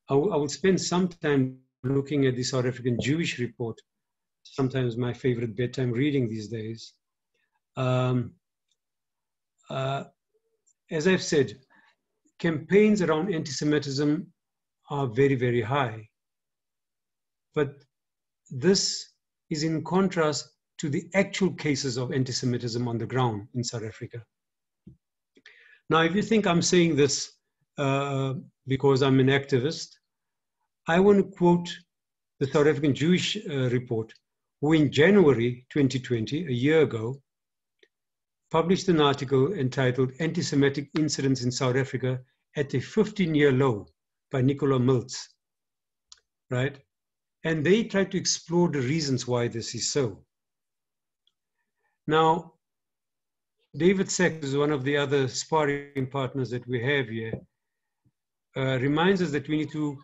D: I will spend some time looking at the South African Jewish report, sometimes my favorite bedtime reading these days. As I've said, campaigns around anti-Semitism are very, very high. But this is in contrast to the actual cases of anti-Semitism on the ground in South Africa. Now, if you think I'm saying this because I'm an activist, I want to quote the South African Jewish report, who in January 2020, a year ago, published an article entitled Anti-Semitic Incidents in South Africa at a 15-year low by Nicola Miltz, right? And they tried to explore the reasons why this is so. Now, David Sachs is one of the other sparring partners that we have here, reminds us that we need to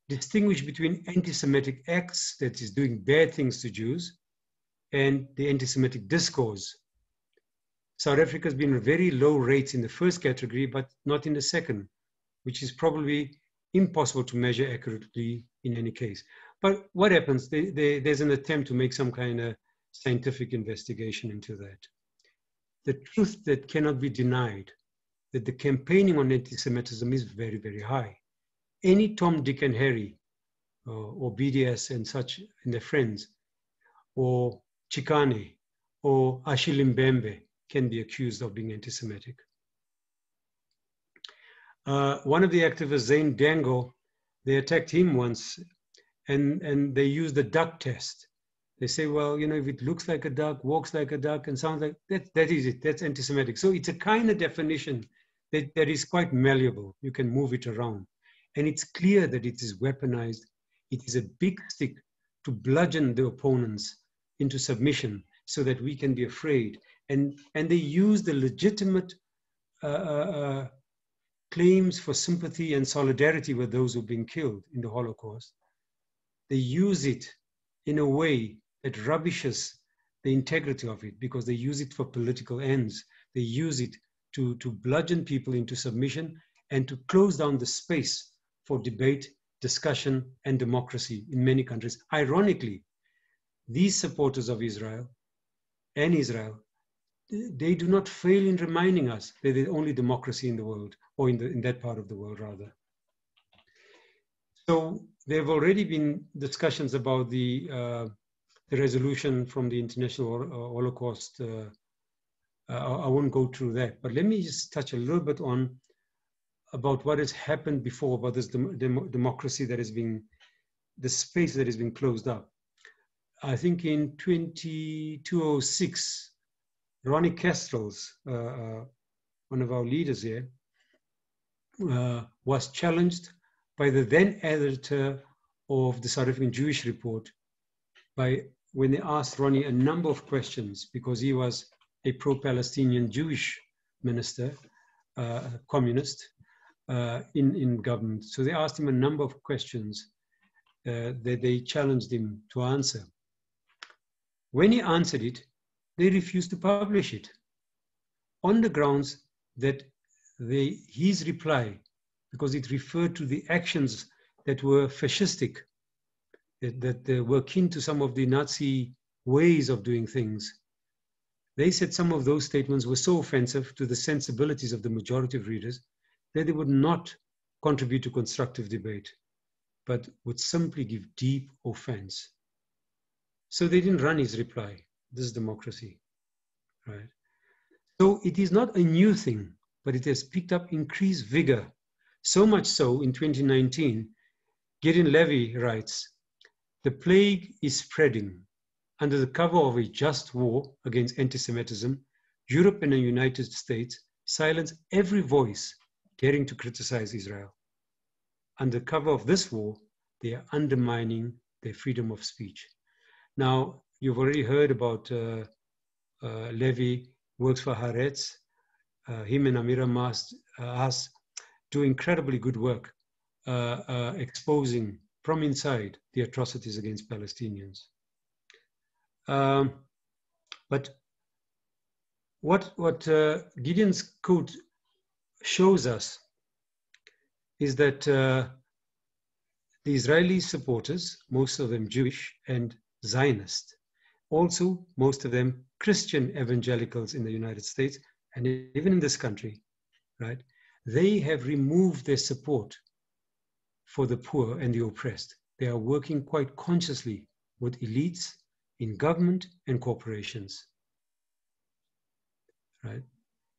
D: distinguish between anti-Semitic acts, that is doing bad things to Jews, and the anti-Semitic discourse. South Africa has been at very low rates in the first category, but not in the second, which is probably impossible to measure accurately in any case. But what happens? There's an attempt to make some kind of scientific investigation into that. The truth that cannot be denied, that the campaigning on anti-Semitism is very, very high. Any Tom, Dick, and Harry, or BDS and such, and their friends, or Chikane, or Achille Mbembe, can be accused of being anti-Semitic. One of the activists, Zane Dango, they attacked him once, and they used the duck test. They say, well, you know, if it looks like a duck, walks like a duck, and sounds like, that is it, that's anti-Semitic. So it's a kind of definition that is quite malleable. You can move it around. And it's clear that it is weaponized. It is a big stick to bludgeon the opponents into submission so that we can be afraid. And they use the legitimate claims for sympathy and solidarity with those who've been killed in the Holocaust. They use it in a way that rubbishes the integrity of it, because they use it for political ends. They use it to bludgeon people into submission and to close down the space for debate, discussion, and democracy in many countries. Ironically, these supporters of Israel and Israel, they do not fail in reminding us that they're the only democracy in the world, or in that part of the world, rather. So there have already been discussions about the resolution from the International Holocaust. I won't go through that, but let me just touch a little bit on about what has happened before, about this democracy that has been, the space that has been closed up. I think in 2006, Ronnie Kestrels, one of our leaders here, was challenged by the then editor of the South African Jewish Report when they asked Ronnie a number of questions, because he was a pro-Palestinian Jewish minister, communist, in government. So they asked him a number of questions that they challenged him to answer. When he answered it, they refused to publish it on the grounds that his reply, because it referred to the actions that were fascistic, that were akin to some of the Nazi ways of doing things. They said some of those statements were so offensive to the sensibilities of the majority of readers that they would not contribute to constructive debate, but would simply give deep offense. So they didn't run his reply. This is democracy, right? So it is not a new thing, but it has picked up increased vigor. So much so in 2019, Gideon Levy writes, the plague is spreading. Under the cover of a just war against anti-Semitism, Europe and the United States silence every voice daring to criticize Israel. Under cover of this war, they are undermining their freedom of speech. Now, you've already heard about Levy, works for Haaretz. Him and Amira Haas do incredibly good work exposing from inside the atrocities against Palestinians. But what Gideon's quote shows us is that the Israeli supporters, most of them Jewish and Zionist, also most of them Christian evangelicals in the United States and even in this country, right? They have removed their support for the poor and the oppressed. They are working quite consciously with elites in government and corporations, right?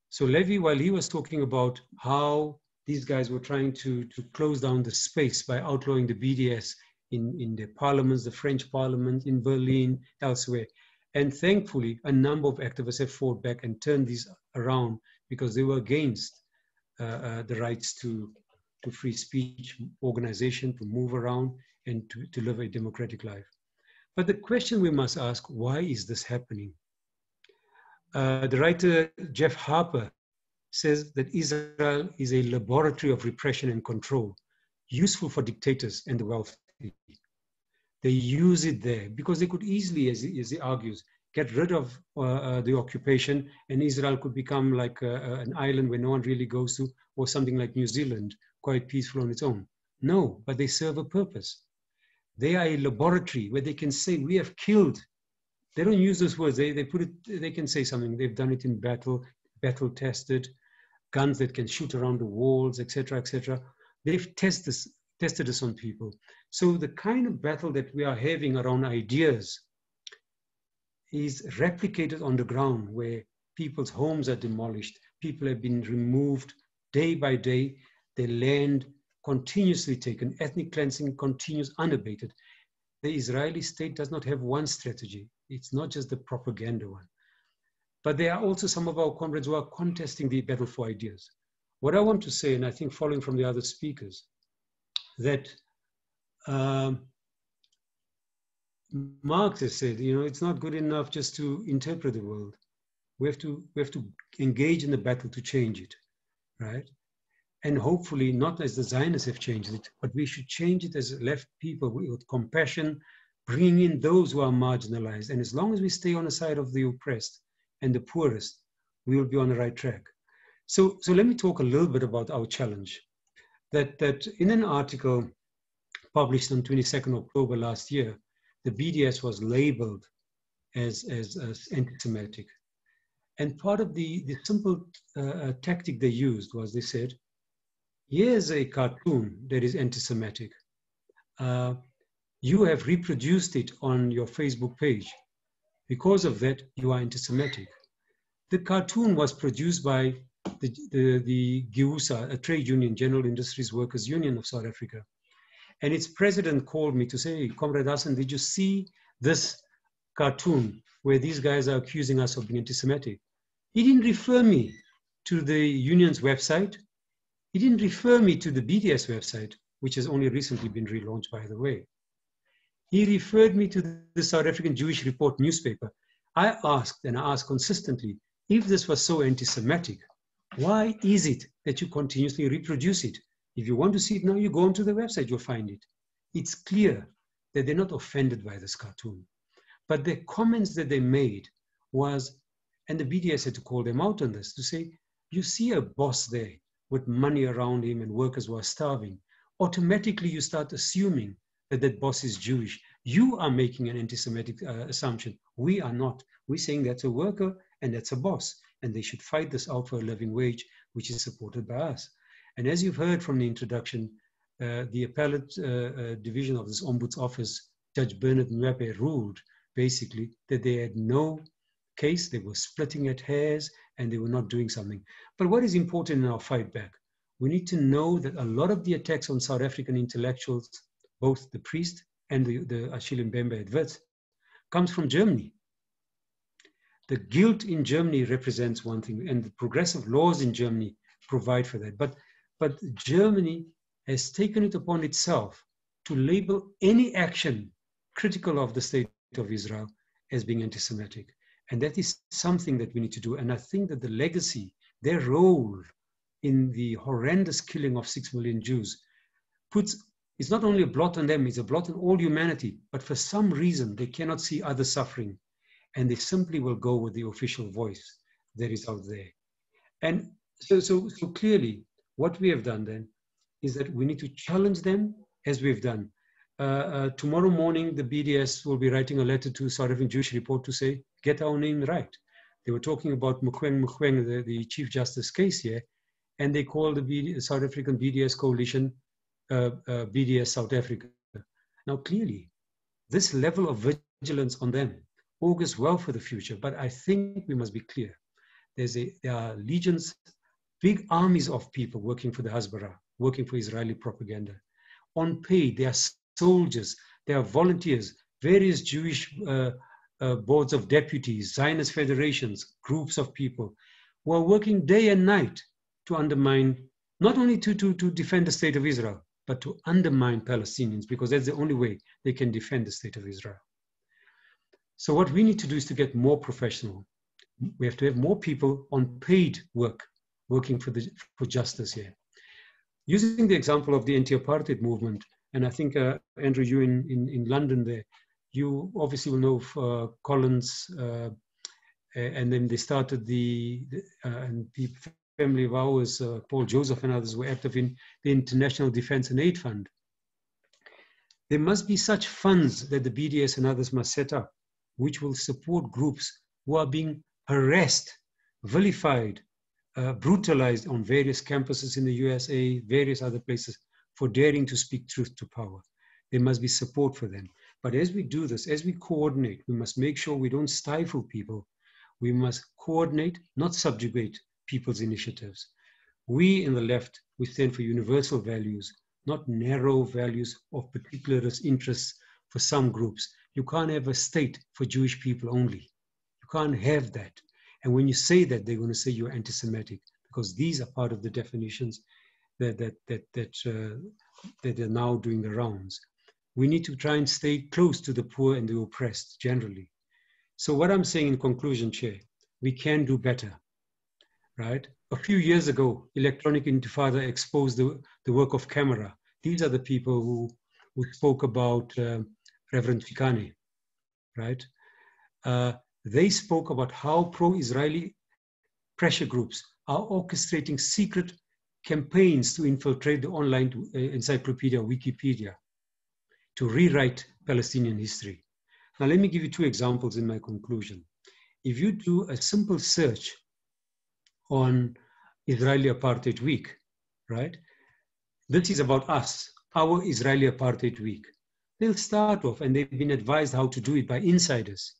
D: So Levy, while he was talking about how these guys were trying to close down the space by outlawing the BDS in the parliaments, the French parliament, in Berlin, elsewhere. And thankfully, a number of activists have fought back and turned these around because they were against the rights to free speech, organization, to move around and to live a democratic life. But the question we must ask, why is this happening? The writer Jeff Harper says that Israel is a laboratory of repression and control, useful for dictators and the wealthy. They use it there because they could easily, as he argues, get rid of the occupation, and Israel could become like an island where no one really goes to, or something like New Zealand, quite peaceful on its own. No, but they serve a purpose. They are a laboratory where they can say, we have killed. They don't use those words. They put it, they can say something. They've done it in battle tested, guns that can shoot around the walls, etc., etc. They've tested this on people. So the kind of battle that we are having around ideas is replicated on the ground, where people's homes are demolished. People have been removed day by day. Their land continuously taken. Ethnic cleansing continues unabated. The Israeli state does not have one strategy. It's not just the propaganda one. But there are also some of our comrades who are contesting the battle for ideas. What I want to say, and I think following from the other speakers, that Marx has said, you know, it's not good enough just to interpret the world. We have to engage in the battle to change it, right? And hopefully not as the Zionists have changed it, but we should change it as left people with compassion, bringing in those who are marginalized. And as long as we stay on the side of the oppressed and the poorest, we will be on the right track. So let me talk a little bit about our challenge. That in an article published on 22nd October last year, the BDS was labeled as anti-Semitic. And part of the simple tactic they used was they said, here's a cartoon that is anti-Semitic. You have reproduced it on your Facebook page. Because of that, you are anti-Semitic. The cartoon was produced by the GIUSA, a trade union, General Industries Workers Union of South Africa. And its president called me to say, Comrade Hassan, did you see this cartoon where these guys are accusing us of being anti-Semitic? He didn't refer me to the union's website. He didn't refer me to the BDS website, which has only recently been relaunched, by the way. He referred me to the South African Jewish Report newspaper. I asked, and I asked consistently, if this was so anti-Semitic, why is it that you continuously reproduce it? If you want to see it now, you go onto the website, you'll find it. It's clear that they're not offended by this cartoon. But the comments that they made was, and the BDS had to call them out on this, to say, you see a boss there with money around him and workers who are starving. Automatically you start assuming that that boss is Jewish. You are making an anti-Semitic assumption. We are not. We're saying that's a worker and that's a boss, and they should fight this out for a living wage, which is supported by us. And as you've heard from the introduction, the appellate division of this Ombuds office, Judge Bernard Mwepe, ruled basically, that they had no case, they were splitting at hairs, and they were not doing something. But what is important in our fight back? We need to know that a lot of the attacks on South African intellectuals, both the priest and the Achille Mbembe adverts, comes from Germany. The guilt in Germany represents one thing, and the progressive laws in Germany provide for that. But Germany has taken it upon itself to label any action critical of the state of Israel as being anti-Semitic. And that is something that we need to do. And I think that the legacy, their role in the horrendous killing of 6 million Jews it's not only a blot on them, it's a blot on all humanity. But for some reason, they cannot see other suffering. And they simply will go with the official voice that is out there. And so clearly, what we have done then is that we need to challenge them as we've done. Tomorrow morning, the BDS will be writing a letter to South African Jewish Report to say, get our name right. They were talking about Mogoeng, the Chief Justice case here, and they called the South African BDS coalition BDS South Africa. Now, clearly, this level of vigilance on them augurs well for the future, but I think we must be clear. There are legions, big armies of people working for the Hasbara, working for Israeli propaganda. On pay, they are soldiers, they are volunteers, various Jewish boards of deputies, Zionist federations, groups of people who are working day and night to undermine, not only to defend the state of Israel, but to undermine Palestinians, because that's the only way they can defend the state of Israel. So what we need to do is to get more professional. We have to have more people on paid work, working for justice here. Using the example of the anti-apartheid movement, and I think, Andrew, you in London there, you obviously will know of Collins, and then they started and the family of ours, Paul Joseph and others were active in the International Defense and Aid Fund. There must be such funds that the BDS and others must set up, which will support groups who are being harassed, vilified, brutalized on various campuses in the USA, various other places, for daring to speak truth to power. There must be support for them. But as we do this, as we coordinate, we must make sure we don't stifle people. We must coordinate, not subjugate people's initiatives. We in the left, we stand for universal values, not narrow values of particularist interests for some groups. You can't have a state for Jewish people only. You can't have that. And when you say that, they're going to say you're anti-Semitic, because these are part of the definitions that are now doing the rounds. We need to try and stay close to the poor and the oppressed generally. So what I'm saying in conclusion, Chair, we can do better, right? A few years ago, Electronic Intifada exposed the work of Camera. These are the people who spoke about Reverend Fikani, right? They spoke about how pro-Israeli pressure groups are orchestrating secret campaigns to infiltrate the online encyclopedia, Wikipedia, to rewrite Palestinian history. Now, let me give you two examples in my conclusion. If you do a simple search on Israeli Apartheid Week, right? This is about us, our Israeli Apartheid Week. They'll start off, and they've been advised how to do it by insiders.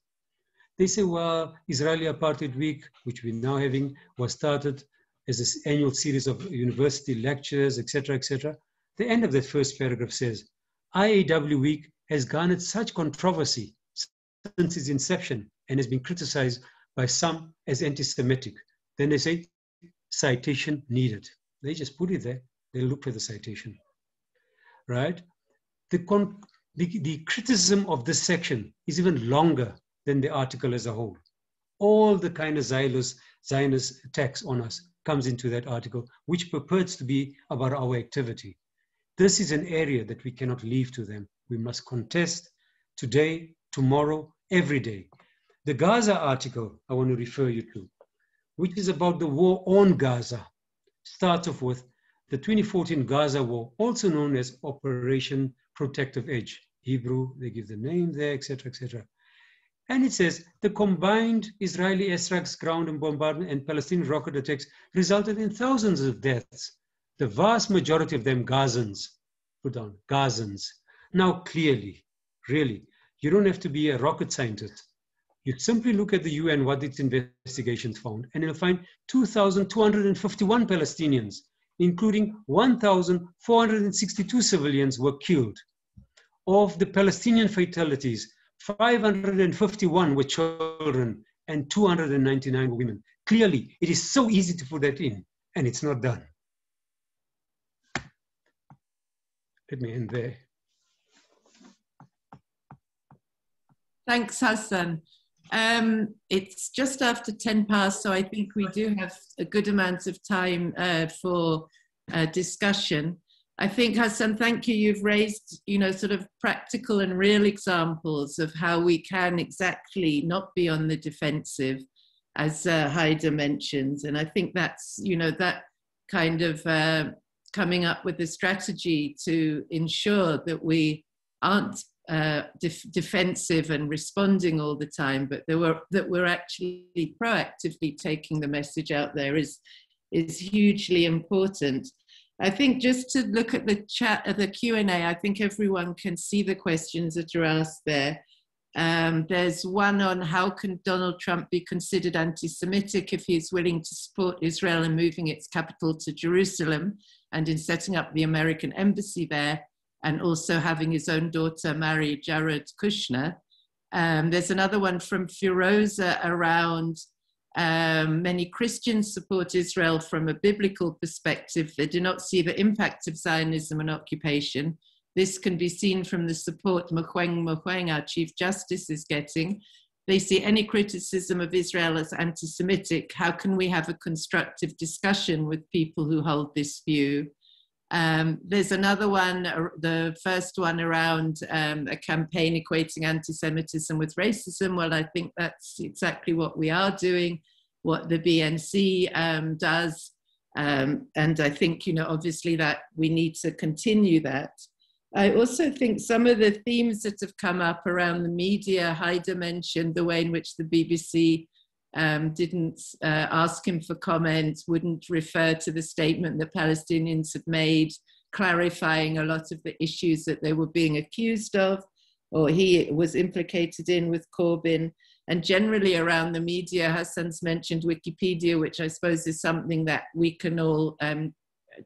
D: They say, well, Israeli Apartheid Week, which we're now having, was started as an annual series of university lectures, etc., etc. The end of that first paragraph says, IAW Week has garnered such controversy since its inception and has been criticized by some as anti-Semitic. Then they say, citation needed. They just put it there. They look for the citation, right? The criticism of this section is even longer than the article as a whole. All the kind of Zionist attacks on us comes into that article, which purports to be about our activity. This is an area that we cannot leave to them. We must contest today, tomorrow, every day. The Gaza article I want to refer you to, which is about the war on Gaza, starts off with the 2014 Gaza war, also known as Operation Protective Edge. Hebrew, they give the name there, etc., etc. And it says, the combined Israeli airstrikes, ground and bombardment, and Palestinian rocket attacks resulted in thousands of deaths. The vast majority of them Gazans, put down, Gazans. Now clearly, really, You don't have to be a rocket scientist. You simply look at the UN, what its investigations found, and you'll find 2,251 Palestinians, including 1,462 civilians were killed. Of the Palestinian fatalities, 551 were children and 299 were women. Clearly, it is so easy to put that in, and it's not done. Let me end there.
A: Thanks, Hassan. It's just after 10 past, so I think we do have a good amount of time for discussion. I think, Hassan, thank you. You've raised, sort of practical and real examples of how we can exactly not be on the defensive, as Haida mentioned. And I think that's, that kind of coming up with a strategy to ensure that we aren't defensive and responding all the time, but that we're actually proactively taking the message out there is hugely important. I think just to look at the chat, at the Q&A, I think everyone can see the questions that are asked there. There's one on how can Donald Trump be considered anti-Semitic if he's willing to support Israel in moving its capital to Jerusalem and in setting up the American embassy there, and also having his own daughter marry Jared Kushner. There's another one from Firoza around many Christians support Israel from a biblical perspective. They do not see the impact of Zionism and occupation. This can be seen from the support Mokweng, our Chief Justice, is getting. They see any criticism of Israel as anti-Semitic. How can we have a constructive discussion with people who hold this view? There's another one, the first one around a campaign equating anti-Semitism with racism. Well, I think that's exactly what we are doing, what the BNC does. And I think, obviously that we need to continue that. I also think some of the themes that have come up around the media, Haida mentioned the way in which the BBC didn't ask him for comment, wouldn't refer to the statement that Palestinians had made, clarifying a lot of the issues that they were being accused of, or he was implicated in with Corbyn. And generally around the media, Hassan's mentioned Wikipedia, which I suppose is something that we can all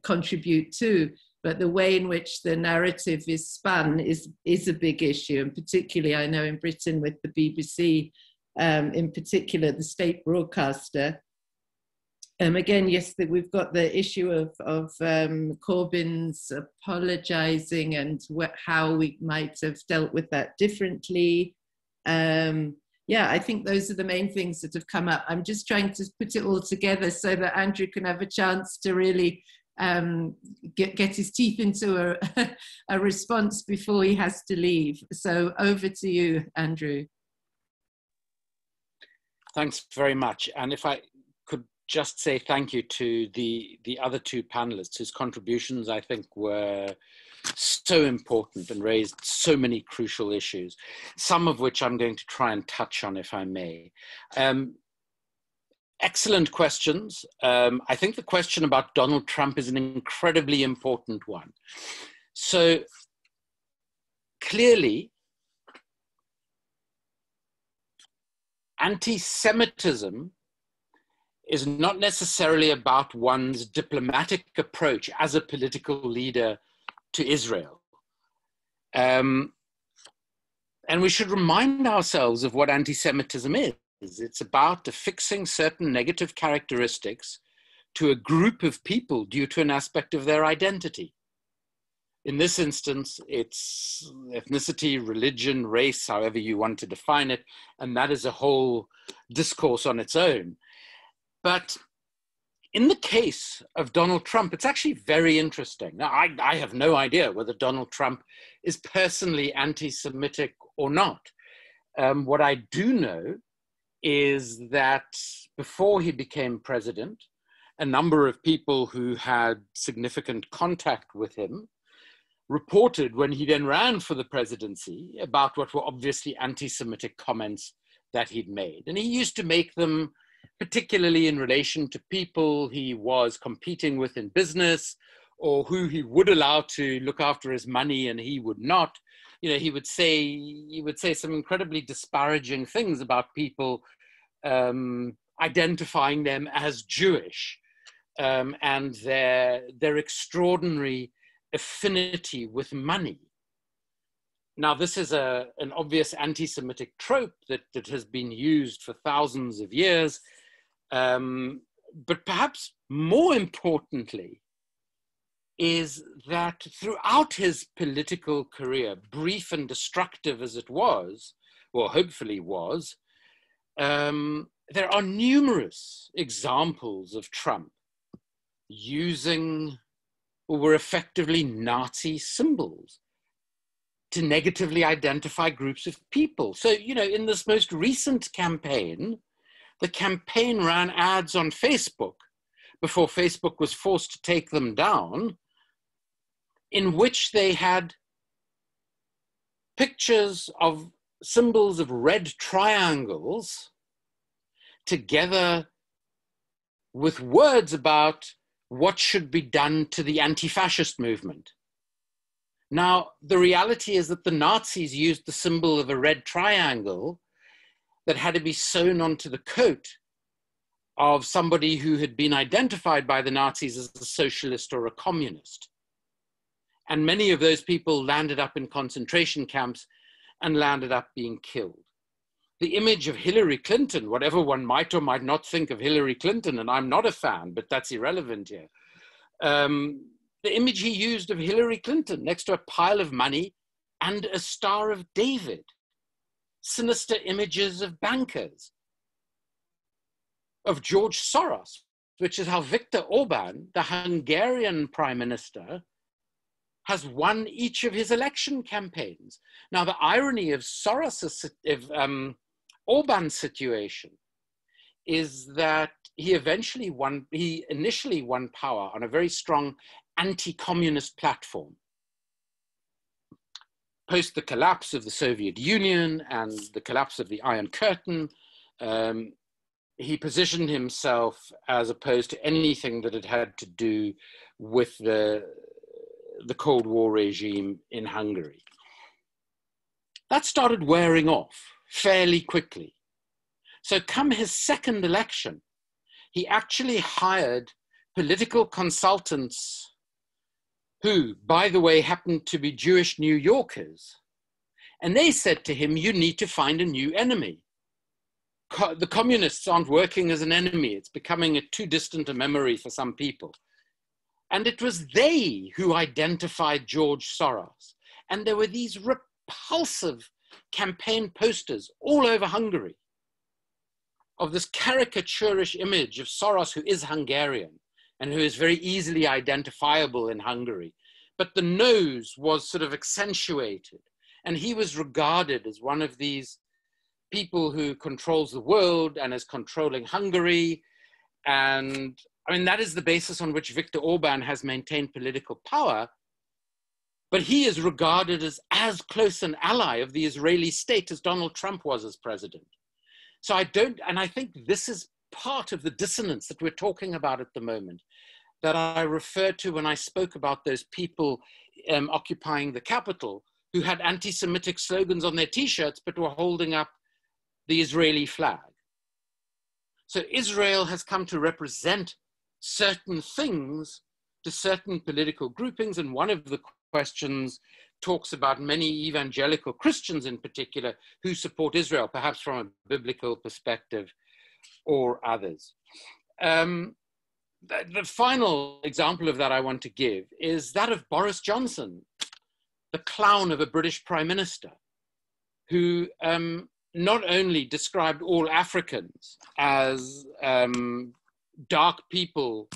A: contribute to. But the way in which the narrative is spun is a big issue. And particularly, I know in Britain with the BBC, in particular, the state broadcaster. Again, yes, we've got the issue of Corbyn's apologising and how we might have dealt with that differently. Yeah, I think those are the main things that have come up. I'm just trying to put it all together so that Andrew can have a chance to really get his teeth into a response before he has to leave. So over to you, Andrew.
B: Thanks very much. And if I could just say thank you to the other two panelists whose contributions I think were so important and raised so many crucial issues, some of which I'm going to try and touch on if I may. Excellent questions. I think the question about Donald Trump is an incredibly important one. So clearly, anti-Semitism is not necessarily about one's diplomatic approach as a political leader to Israel. And we should remind ourselves of what anti-Semitism is. It's about affixing certain negative characteristics to a group of people due to an aspect of their identity. In this instance, it's ethnicity, religion, race, however you want to define it, and that is a whole discourse on its own. But in the case of Donald Trump, it's actually very interesting. Now, I have no idea whether Donald Trump is personally anti-Semitic or not. What I do know is that before he became president, a number of people who had significant contact with him reported when he then ran for the presidency about what were obviously anti-Semitic comments that he'd made. And he used to make them particularly in relation to people he was competing with in business or who he would allow to look after his money and he would not. you know, he would say some incredibly disparaging things about people identifying them as Jewish, and their extraordinary affinity with money. Now, this is an obvious anti-Semitic trope that has been used for thousands of years, but perhaps more importantly is that throughout his political career, brief and destructive as it was, or hopefully was, there are numerous examples of Trump using what were effectively Nazi symbols to negatively identify groups of people. So, you know, in this most recent campaign, the campaign ran ads on Facebook before Facebook was forced to take them down, in which they had pictures of symbols of red triangles together with words about what should be done to the anti-fascist movement. Now, the reality is that the Nazis used the symbol of a red triangle that had to be sewn onto the coat of somebody who had been identified by the Nazis as a socialist or a communist. And many of those people landed up in concentration camps and landed up being killed. The image of Hillary Clinton, whatever one might or might not think of Hillary Clinton, and I'm not a fan, but that's irrelevant here. The image he used of Hillary Clinton next to a pile of money and a Star of David, sinister images of bankers, of George Soros, which is how Viktor Orban, the Hungarian prime minister, has won each of his election campaigns. Now, the irony of Orban's situation is that he initially won power on a very strong anti-communist platform. Post the collapse of the Soviet Union and the collapse of the Iron Curtain, he positioned himself as opposed to anything that it had to do with the Cold War regime in Hungary. That started wearing off fairly quickly. So come his second election, he actually hired political consultants who, by the way, happened to be Jewish New Yorkers. And they said to him, you need to find a new enemy. The communists aren't working as an enemy. It's becoming too distant a memory for some people. And it was they who identified George Soros. And there were these repulsive campaign posters all over Hungary of this caricaturish image of Soros, who is Hungarian and who is very easily identifiable in Hungary. But the nose was sort of accentuated. And he was regarded as one of these people who controls the world and is controlling Hungary. And I mean, that is the basis on which Viktor Orban has maintained political power. But he is regarded as close an ally of the Israeli state as Donald Trump was as president. So I think this is part of the dissonance that we're talking about at the moment, that I referred to when I spoke about those people occupying the Capitol who had anti-Semitic slogans on their T-shirts, but were holding up the Israeli flag. So Israel has come to represent certain things to certain political groupings, and one of the questions talks about many evangelical Christians in particular who support Israel, perhaps from a biblical perspective or others. The final example of that I want to give is that of Boris Johnson, the clown of a British prime minister, who not only described all Africans as dark people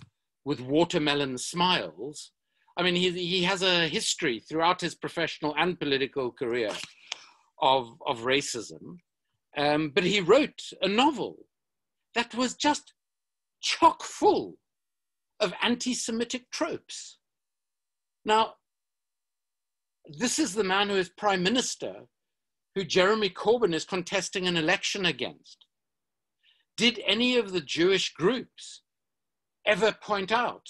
B: with watermelon smiles. I mean, he has a history throughout his professional and political career of racism, but he wrote a novel that was just chock full of anti-Semitic tropes. Now, this is the man who is prime minister who Jeremy Corbyn is contesting an election against. Did any of the Jewish groups ever point out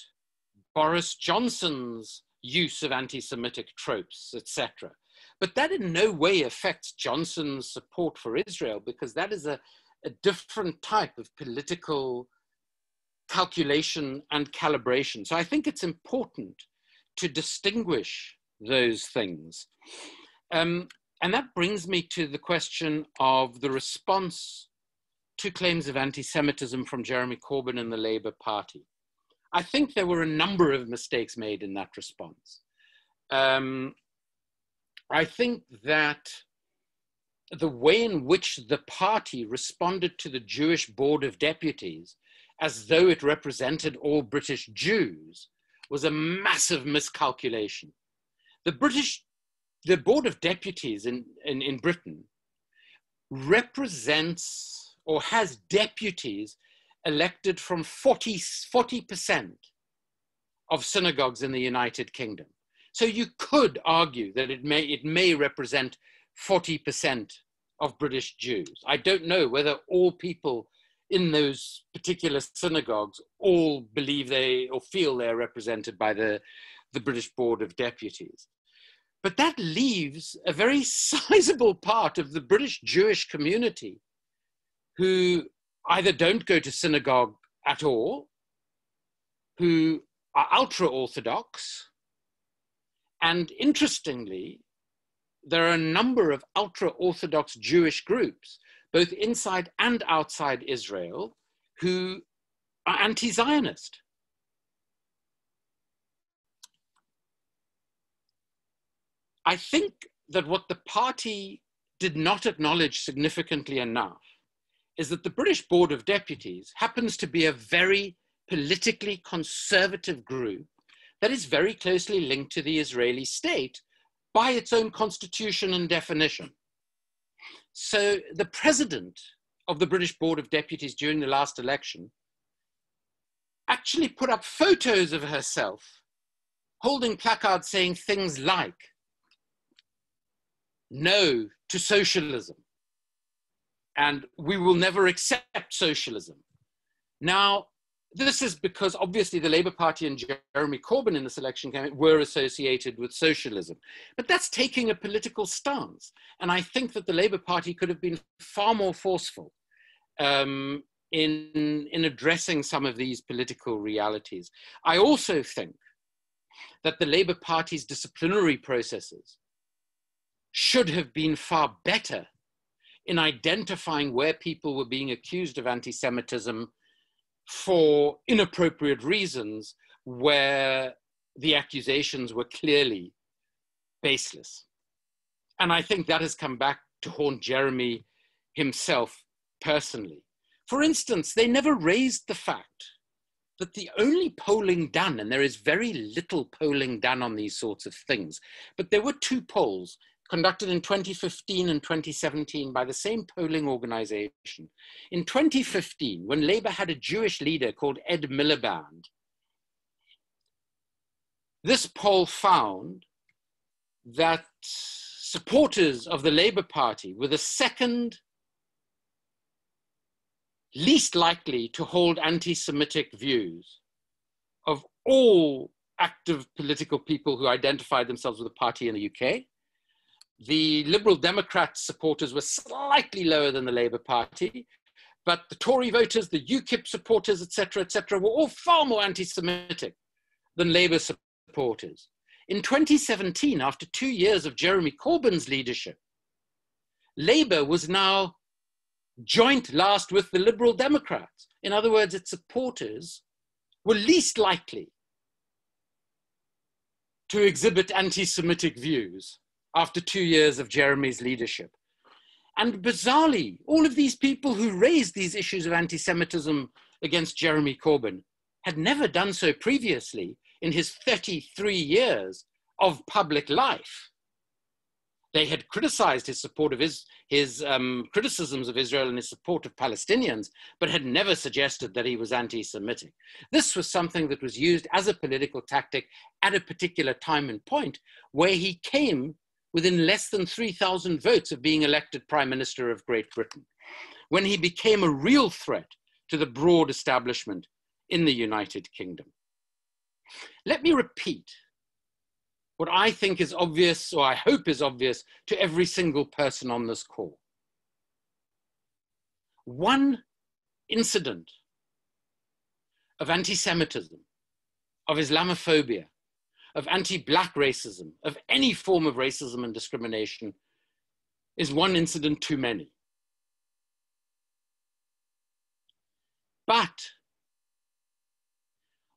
B: Boris Johnson's use of anti-Semitic tropes, etc.? But that in no way affects Johnson's support for Israel, because that is a different type of political calculation and calibration. So I think it's important to distinguish those things. And that brings me to the question of the response to claims of anti-Semitism from Jeremy Corbyn and the Labour Party. I think there were a number of mistakes made in that response. I think that the way in which the party responded to the Jewish Board of Deputies as though it represented all British Jews was a massive miscalculation. The Board of Deputies in Britain represents or has deputies elected from 40% of synagogues in the United Kingdom. So you could argue that it may represent 40% of British Jews. I don't know whether all people in those particular synagogues all believe or feel they're represented by the British Board of Deputies. But that leaves a very sizable part of the British Jewish community who either don't go to synagogue at all, who are ultra-Orthodox, and interestingly, there are a number of ultra-Orthodox Jewish groups, both inside and outside Israel, who are anti-Zionist. I think that what the party did not acknowledge significantly enough is that the British Board of Deputies happens to be a very politically conservative group that is very closely linked to the Israeli state by its own constitution and definition. So the president of the British Board of Deputies during the last election actually put up photos of herself holding placards saying things like, "No to socialism," and "We will never accept socialism." Now, this is because obviously the Labour Party and Jeremy Corbyn in this election campaign were associated with socialism. But that's taking a political stance. And I think that the Labour Party could have been far more forceful in addressing some of these political realities. I also think that the Labour Party's disciplinary processes should have been far better in identifying where people were being accused of anti-Semitism for inappropriate reasons, where the accusations were clearly baseless. And I think that has come back to haunt Jeremy himself personally. For instance, they never raised the fact that the only polling done, and there is very little polling done on these sorts of things, but there were two polls conducted in 2015 and 2017 by the same polling organization. In 2015, when Labour had a Jewish leader called Ed Miliband, this poll found that supporters of the Labour Party were the second least likely to hold anti-Semitic views of all active political people who identified themselves with the party in the UK. The Liberal Democrat supporters were slightly lower than the Labour Party, but the Tory voters, the UKIP supporters, etc., were all far more anti-Semitic than Labour supporters. In 2017, after 2 years of Jeremy Corbyn's leadership, Labour was now joint last with the Liberal Democrats. In other words, its supporters were least likely to exhibit anti-Semitic views after 2 years of Jeremy's leadership. And bizarrely, all of these people who raised these issues of anti-Semitism against Jeremy Corbyn had never done so previously in his 33 years of public life. They had criticized his support of his criticisms of Israel and his support of Palestinians, but had never suggested that he was anti-Semitic. This was something that was used as a political tactic at a particular time and point, where he came within less than 3,000 votes of being elected Prime Minister of Great Britain, when he became a real threat to the broad establishment in the United Kingdom. Let me repeat what I think is obvious, or I hope is obvious, to every single person on this call. One incident of anti-Semitism, of Islamophobia, of anti-Black racism, of any form of racism and discrimination is one incident too many. But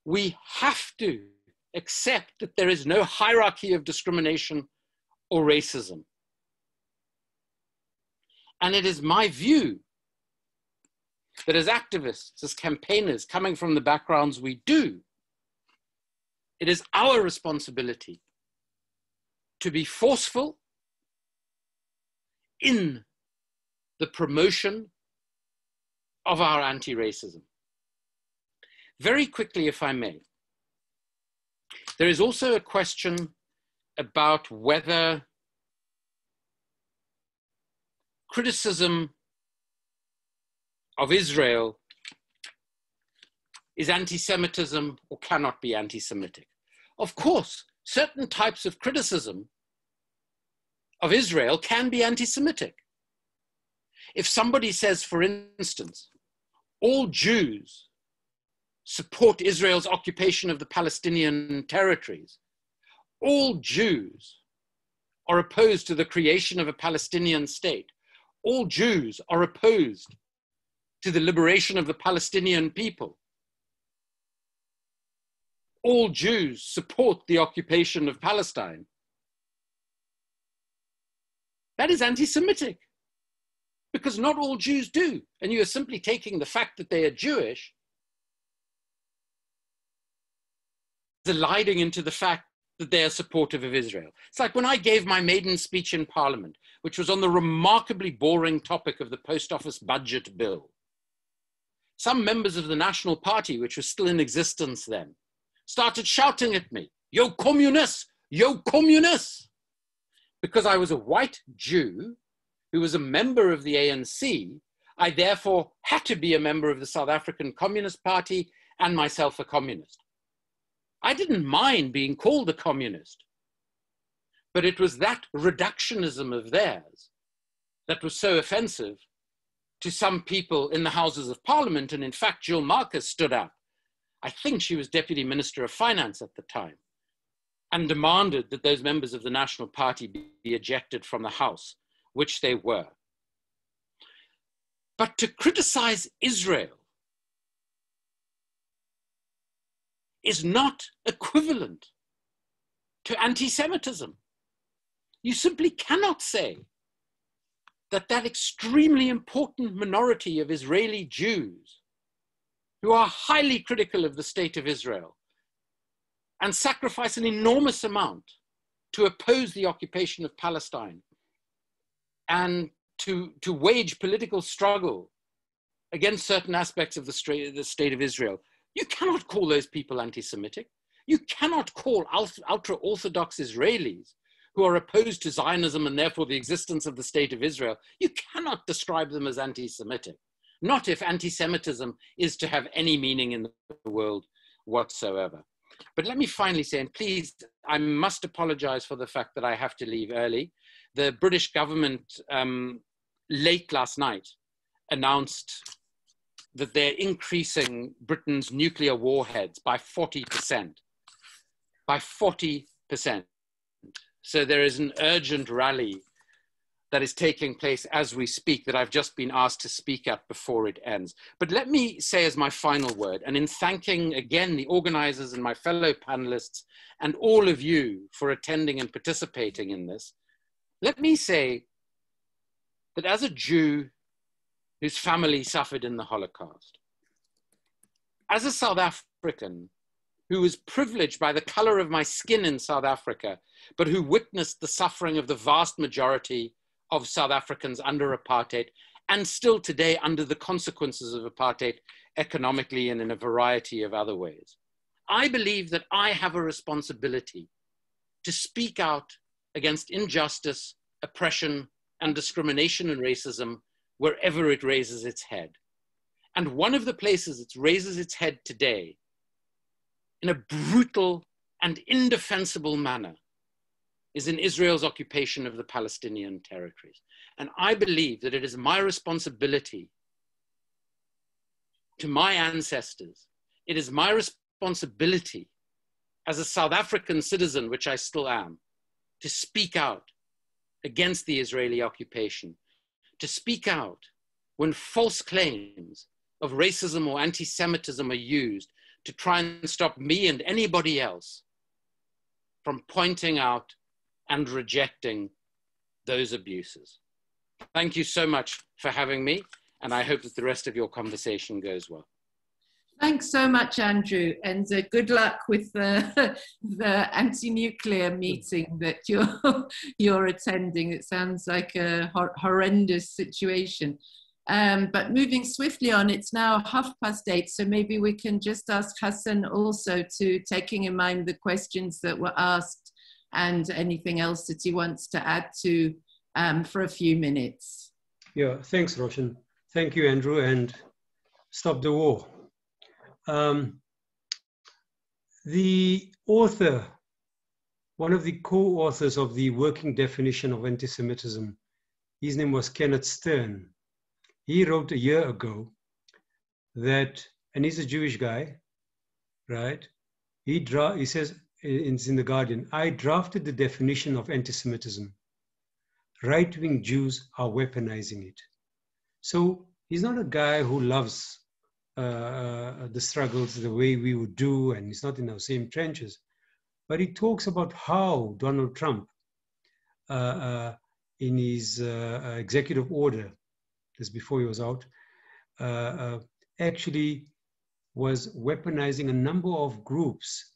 B: we have to accept that there is no hierarchy of discrimination or racism. And it is my view that as activists, as campaigners, coming from the backgrounds we do, it is our responsibility to be forceful in the promotion of our anti-racism. Very quickly, if I may, there is also a question about whether criticism of Israel is anti-Semitism or cannot be anti-Semitic. Of course, certain types of criticism of Israel can be anti-Semitic. If somebody says, for instance, all Jews support Israel's occupation of the Palestinian territories, all Jews are opposed to the creation of a Palestinian state, all Jews are opposed to the liberation of the Palestinian people, all Jews support the occupation of Palestine, that is anti-Semitic, because not all Jews do. And you are simply taking the fact that they are Jewish, eliding into the fact that they are supportive of Israel. It's like when I gave my maiden speech in Parliament, which was on the remarkably boring topic of the post office budget bill. Some members of the National Party, which was still in existence then, started shouting at me, "Yo communists, yo communists!" Because I was a white Jew who was a member of the ANC, I therefore had to be a member of the South African Communist Party and myself a communist. I didn't mind being called a communist, but it was that reductionism of theirs that was so offensive to some people in the Houses of Parliament. And in fact, Jill Marcus stood up. I think she was Deputy Minister of Finance at the time, and demanded that those members of the National Party be ejected from the House, which they were. But to criticize Israel is not equivalent to anti-Semitism. You simply cannot say that that extremely important minority of Israeli Jews who are highly critical of the state of Israel and sacrifice an enormous amount to oppose the occupation of Palestine and to wage political struggle against certain aspects of the state of Israel. You cannot call those people anti-Semitic. You cannot call ultra-Orthodox Israelis who are opposed to Zionism and therefore the existence of the state of Israel, you cannot describe them as anti-Semitic. Not if anti-Semitism is to have any meaning in the world whatsoever. But let me finally say, and please, I must apologize for the fact that I have to leave early. The British government late last night announced that they're increasing Britain's nuclear warheads by 40%. By 40%. So there is an urgent rally that is taking place as we speak that I've just been asked to speak at before it ends. But let me say as my final word, and in thanking again the organizers and my fellow panelists and all of you for attending and participating in this, let me say that as a Jew whose family suffered in the Holocaust, as a South African who was privileged by the color of my skin in South Africa, but who witnessed the suffering of the vast majority of South Africans under apartheid, and still today under the consequences of apartheid economically and in a variety of other ways. I believe that I have a responsibility to speak out against injustice, oppression, and discrimination and racism wherever it raises its head. And one of the places it raises its head today, in a brutal and indefensible manner, is in Israel's occupation of the Palestinian territories. And I believe that it is my responsibility to my ancestors, it is my responsibility as a South African citizen, which I still am, to speak out against the Israeli occupation, to speak out when false claims of racism or anti-Semitism are used to try and stop me and anybody else from pointing out and rejecting those abuses. Thank you so much for having me, and I hope that the rest of your conversation goes well.
A: Thanks so much, Andrew, and good luck with the anti-nuclear meeting that you're attending. It sounds like a horrendous situation. But moving swiftly on, it's now 8:30, so maybe we can just ask Hassan also to, taking in mind the questions that were asked and anything else that he wants to add to for a few minutes.
D: Yeah, thanks, Roshan. Thank you, Andrew, and stop the war. The author, one of the co-authors of the working definition of anti-Semitism, his name was Kenneth Stern. He wrote a year ago that, and he's a Jewish guy, right? He says, it's in The Guardian, I drafted the definition of anti-Semitism. Right-wing Jews are weaponizing it. So he's not a guy who loves the struggles the way we would do, and he's not in our same trenches. But he talks about how Donald Trump, in his executive order, just before he was out, actually was weaponizing a number of groups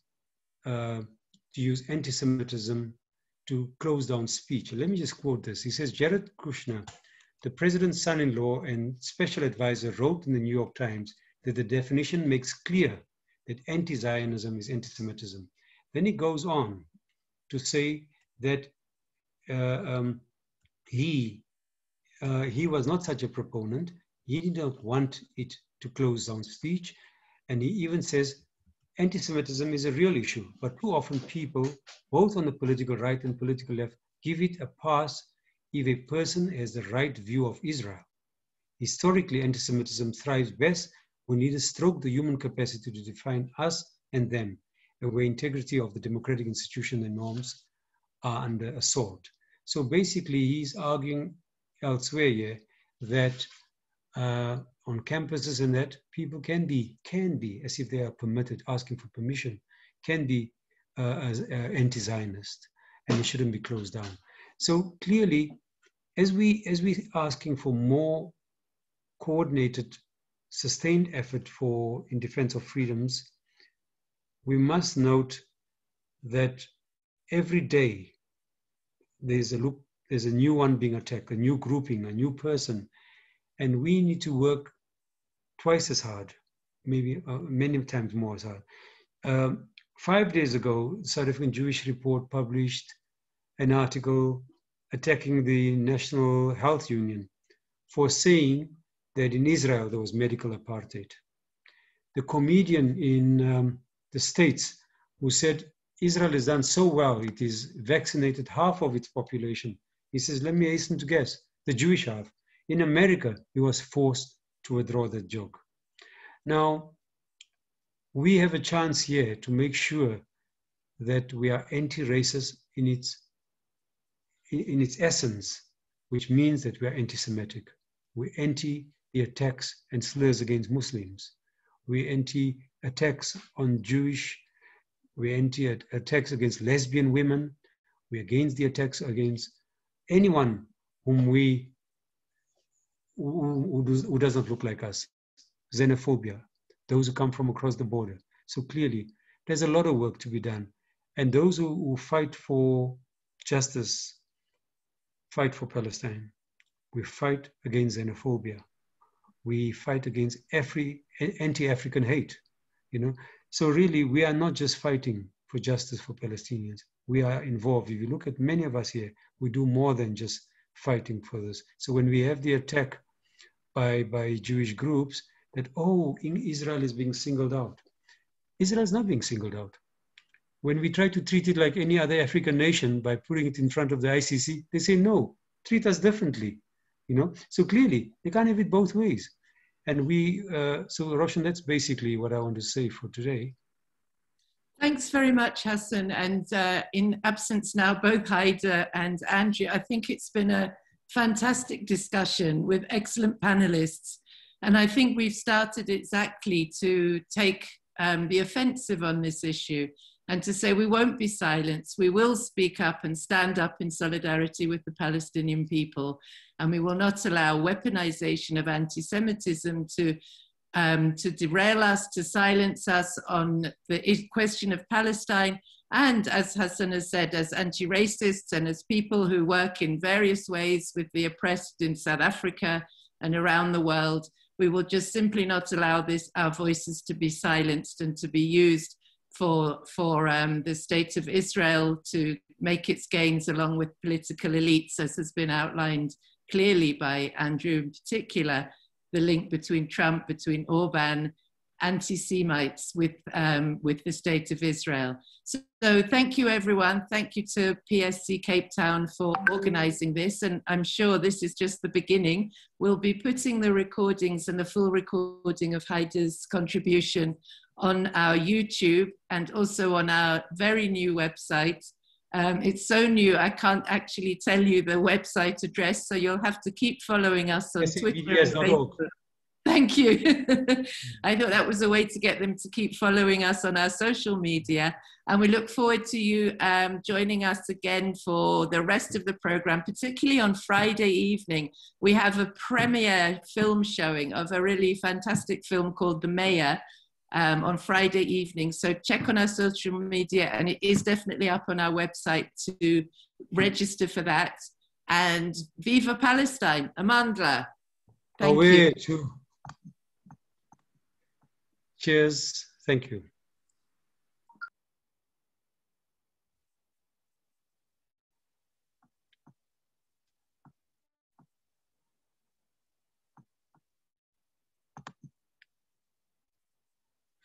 D: to use anti-Semitism to close down speech. Let me just quote this. He says, Jared Kushner, the president's son-in-law and special advisor, wrote in the New York Times that the definition makes clear that anti-Zionism is anti-Semitism. Then he goes on to say that he was not such a proponent. He did not want it to close down speech. And he even says anti-Semitism is a real issue, but too often people, both on the political right and political left, give it a pass if a person has the right view of Israel. Historically, anti-Semitism thrives best when leaders stroke the human capacity to define us and them, and where integrity of the democratic institution and norms are under assault. So basically, he's arguing elsewhere here that on campuses and that people can be, as if they are permitted, asking for permission, can be anti-Zionist, and it shouldn't be closed down. So clearly, as we asking for more coordinated, sustained effort in defense of freedoms, we must note that every day there's a new one being attacked, a new grouping, a new person, and we need to work twice as hard, maybe many times more as hard. 5 days ago, the South African Jewish Report published an article attacking the National Health Union for saying that in Israel there was medical apartheid. The comedian in the States who said Israel has done so well, it is vaccinated half of its population. He says, let me hasten to guess, the Jewish half. In America, he was forced to withdraw that joke. Now, we have a chance here to make sure that we are anti-racist in its essence, which means that we are anti-Semitic. We're anti the attacks and slurs against Muslims. We're anti-attacks on Jewish, we're anti-attacks against lesbian women. We're against the attacks against anyone who does not look like us. Xenophobia, those who come from across the border. So clearly, there's a lot of work to be done. And those who fight for justice, fight for Palestine. We fight against xenophobia. We fight against anti-African hate, you know. So really, we are not just fighting for justice for Palestinians. We are involved. If you look at many of us here, we do more than just fighting for this. So when we have the attack by Jewish groups that, oh, Israel is being singled out. Israel is not being singled out. When we try to treat it like any other African nation by putting it in front of the ICC, they say, no, treat us differently. You know, so clearly they can't have it both ways. And so Roshan, that's basically what I want to say for today.
A: Thanks very much, Hassan. And in absence now, both Haida and Andrew, I think it's been a fantastic discussion with excellent panelists. And I think we've started exactly to take the offensive on this issue and to say we won't be silenced. We will speak up and stand up in solidarity with the Palestinian people. And we will not allow weaponization of anti-Semitism to derail us, to silence us on the question of Palestine. And as Hassan has said, as anti-racists and as people who work in various ways with the oppressed in South Africa and around the world, we will just simply not allow our voices to be silenced and to be used for the state of Israel to make its gains along with political elites, as has been outlined clearly by Andrew in particular, the link between Trump, between Orban, anti-Semites with the state of Israel. So thank you, everyone. Thank you to PSC Cape Town for organizing this. And I'm sure this is just the beginning. We'll be putting the recordings and the full recording of Haida's contribution on our YouTube and also on our very new website. It's so new, I can't actually tell you the website address, so you'll have to keep following us on Twitter and Facebook. Thank you. I thought that was a way to get them to keep following us on our social media. And we look forward to you joining us again for the rest of the program, particularly on Friday evening. We have a premiere film showing of a really fantastic film called The Mayor on Friday evening. So check on our social media, and it is definitely up on our website to register for that. And Viva Palestine, Amandla. Thank you.
D: Cheers. Thank you.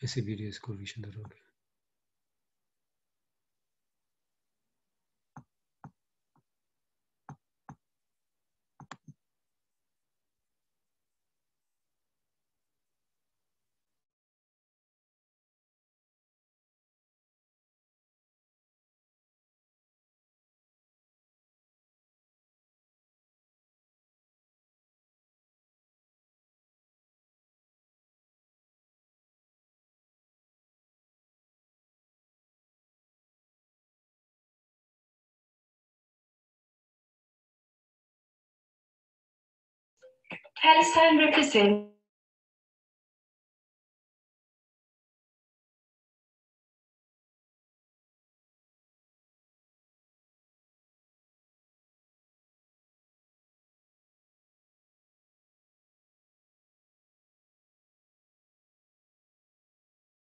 D: ऐसे video इसको विषय दरोगे
E: Palestine represents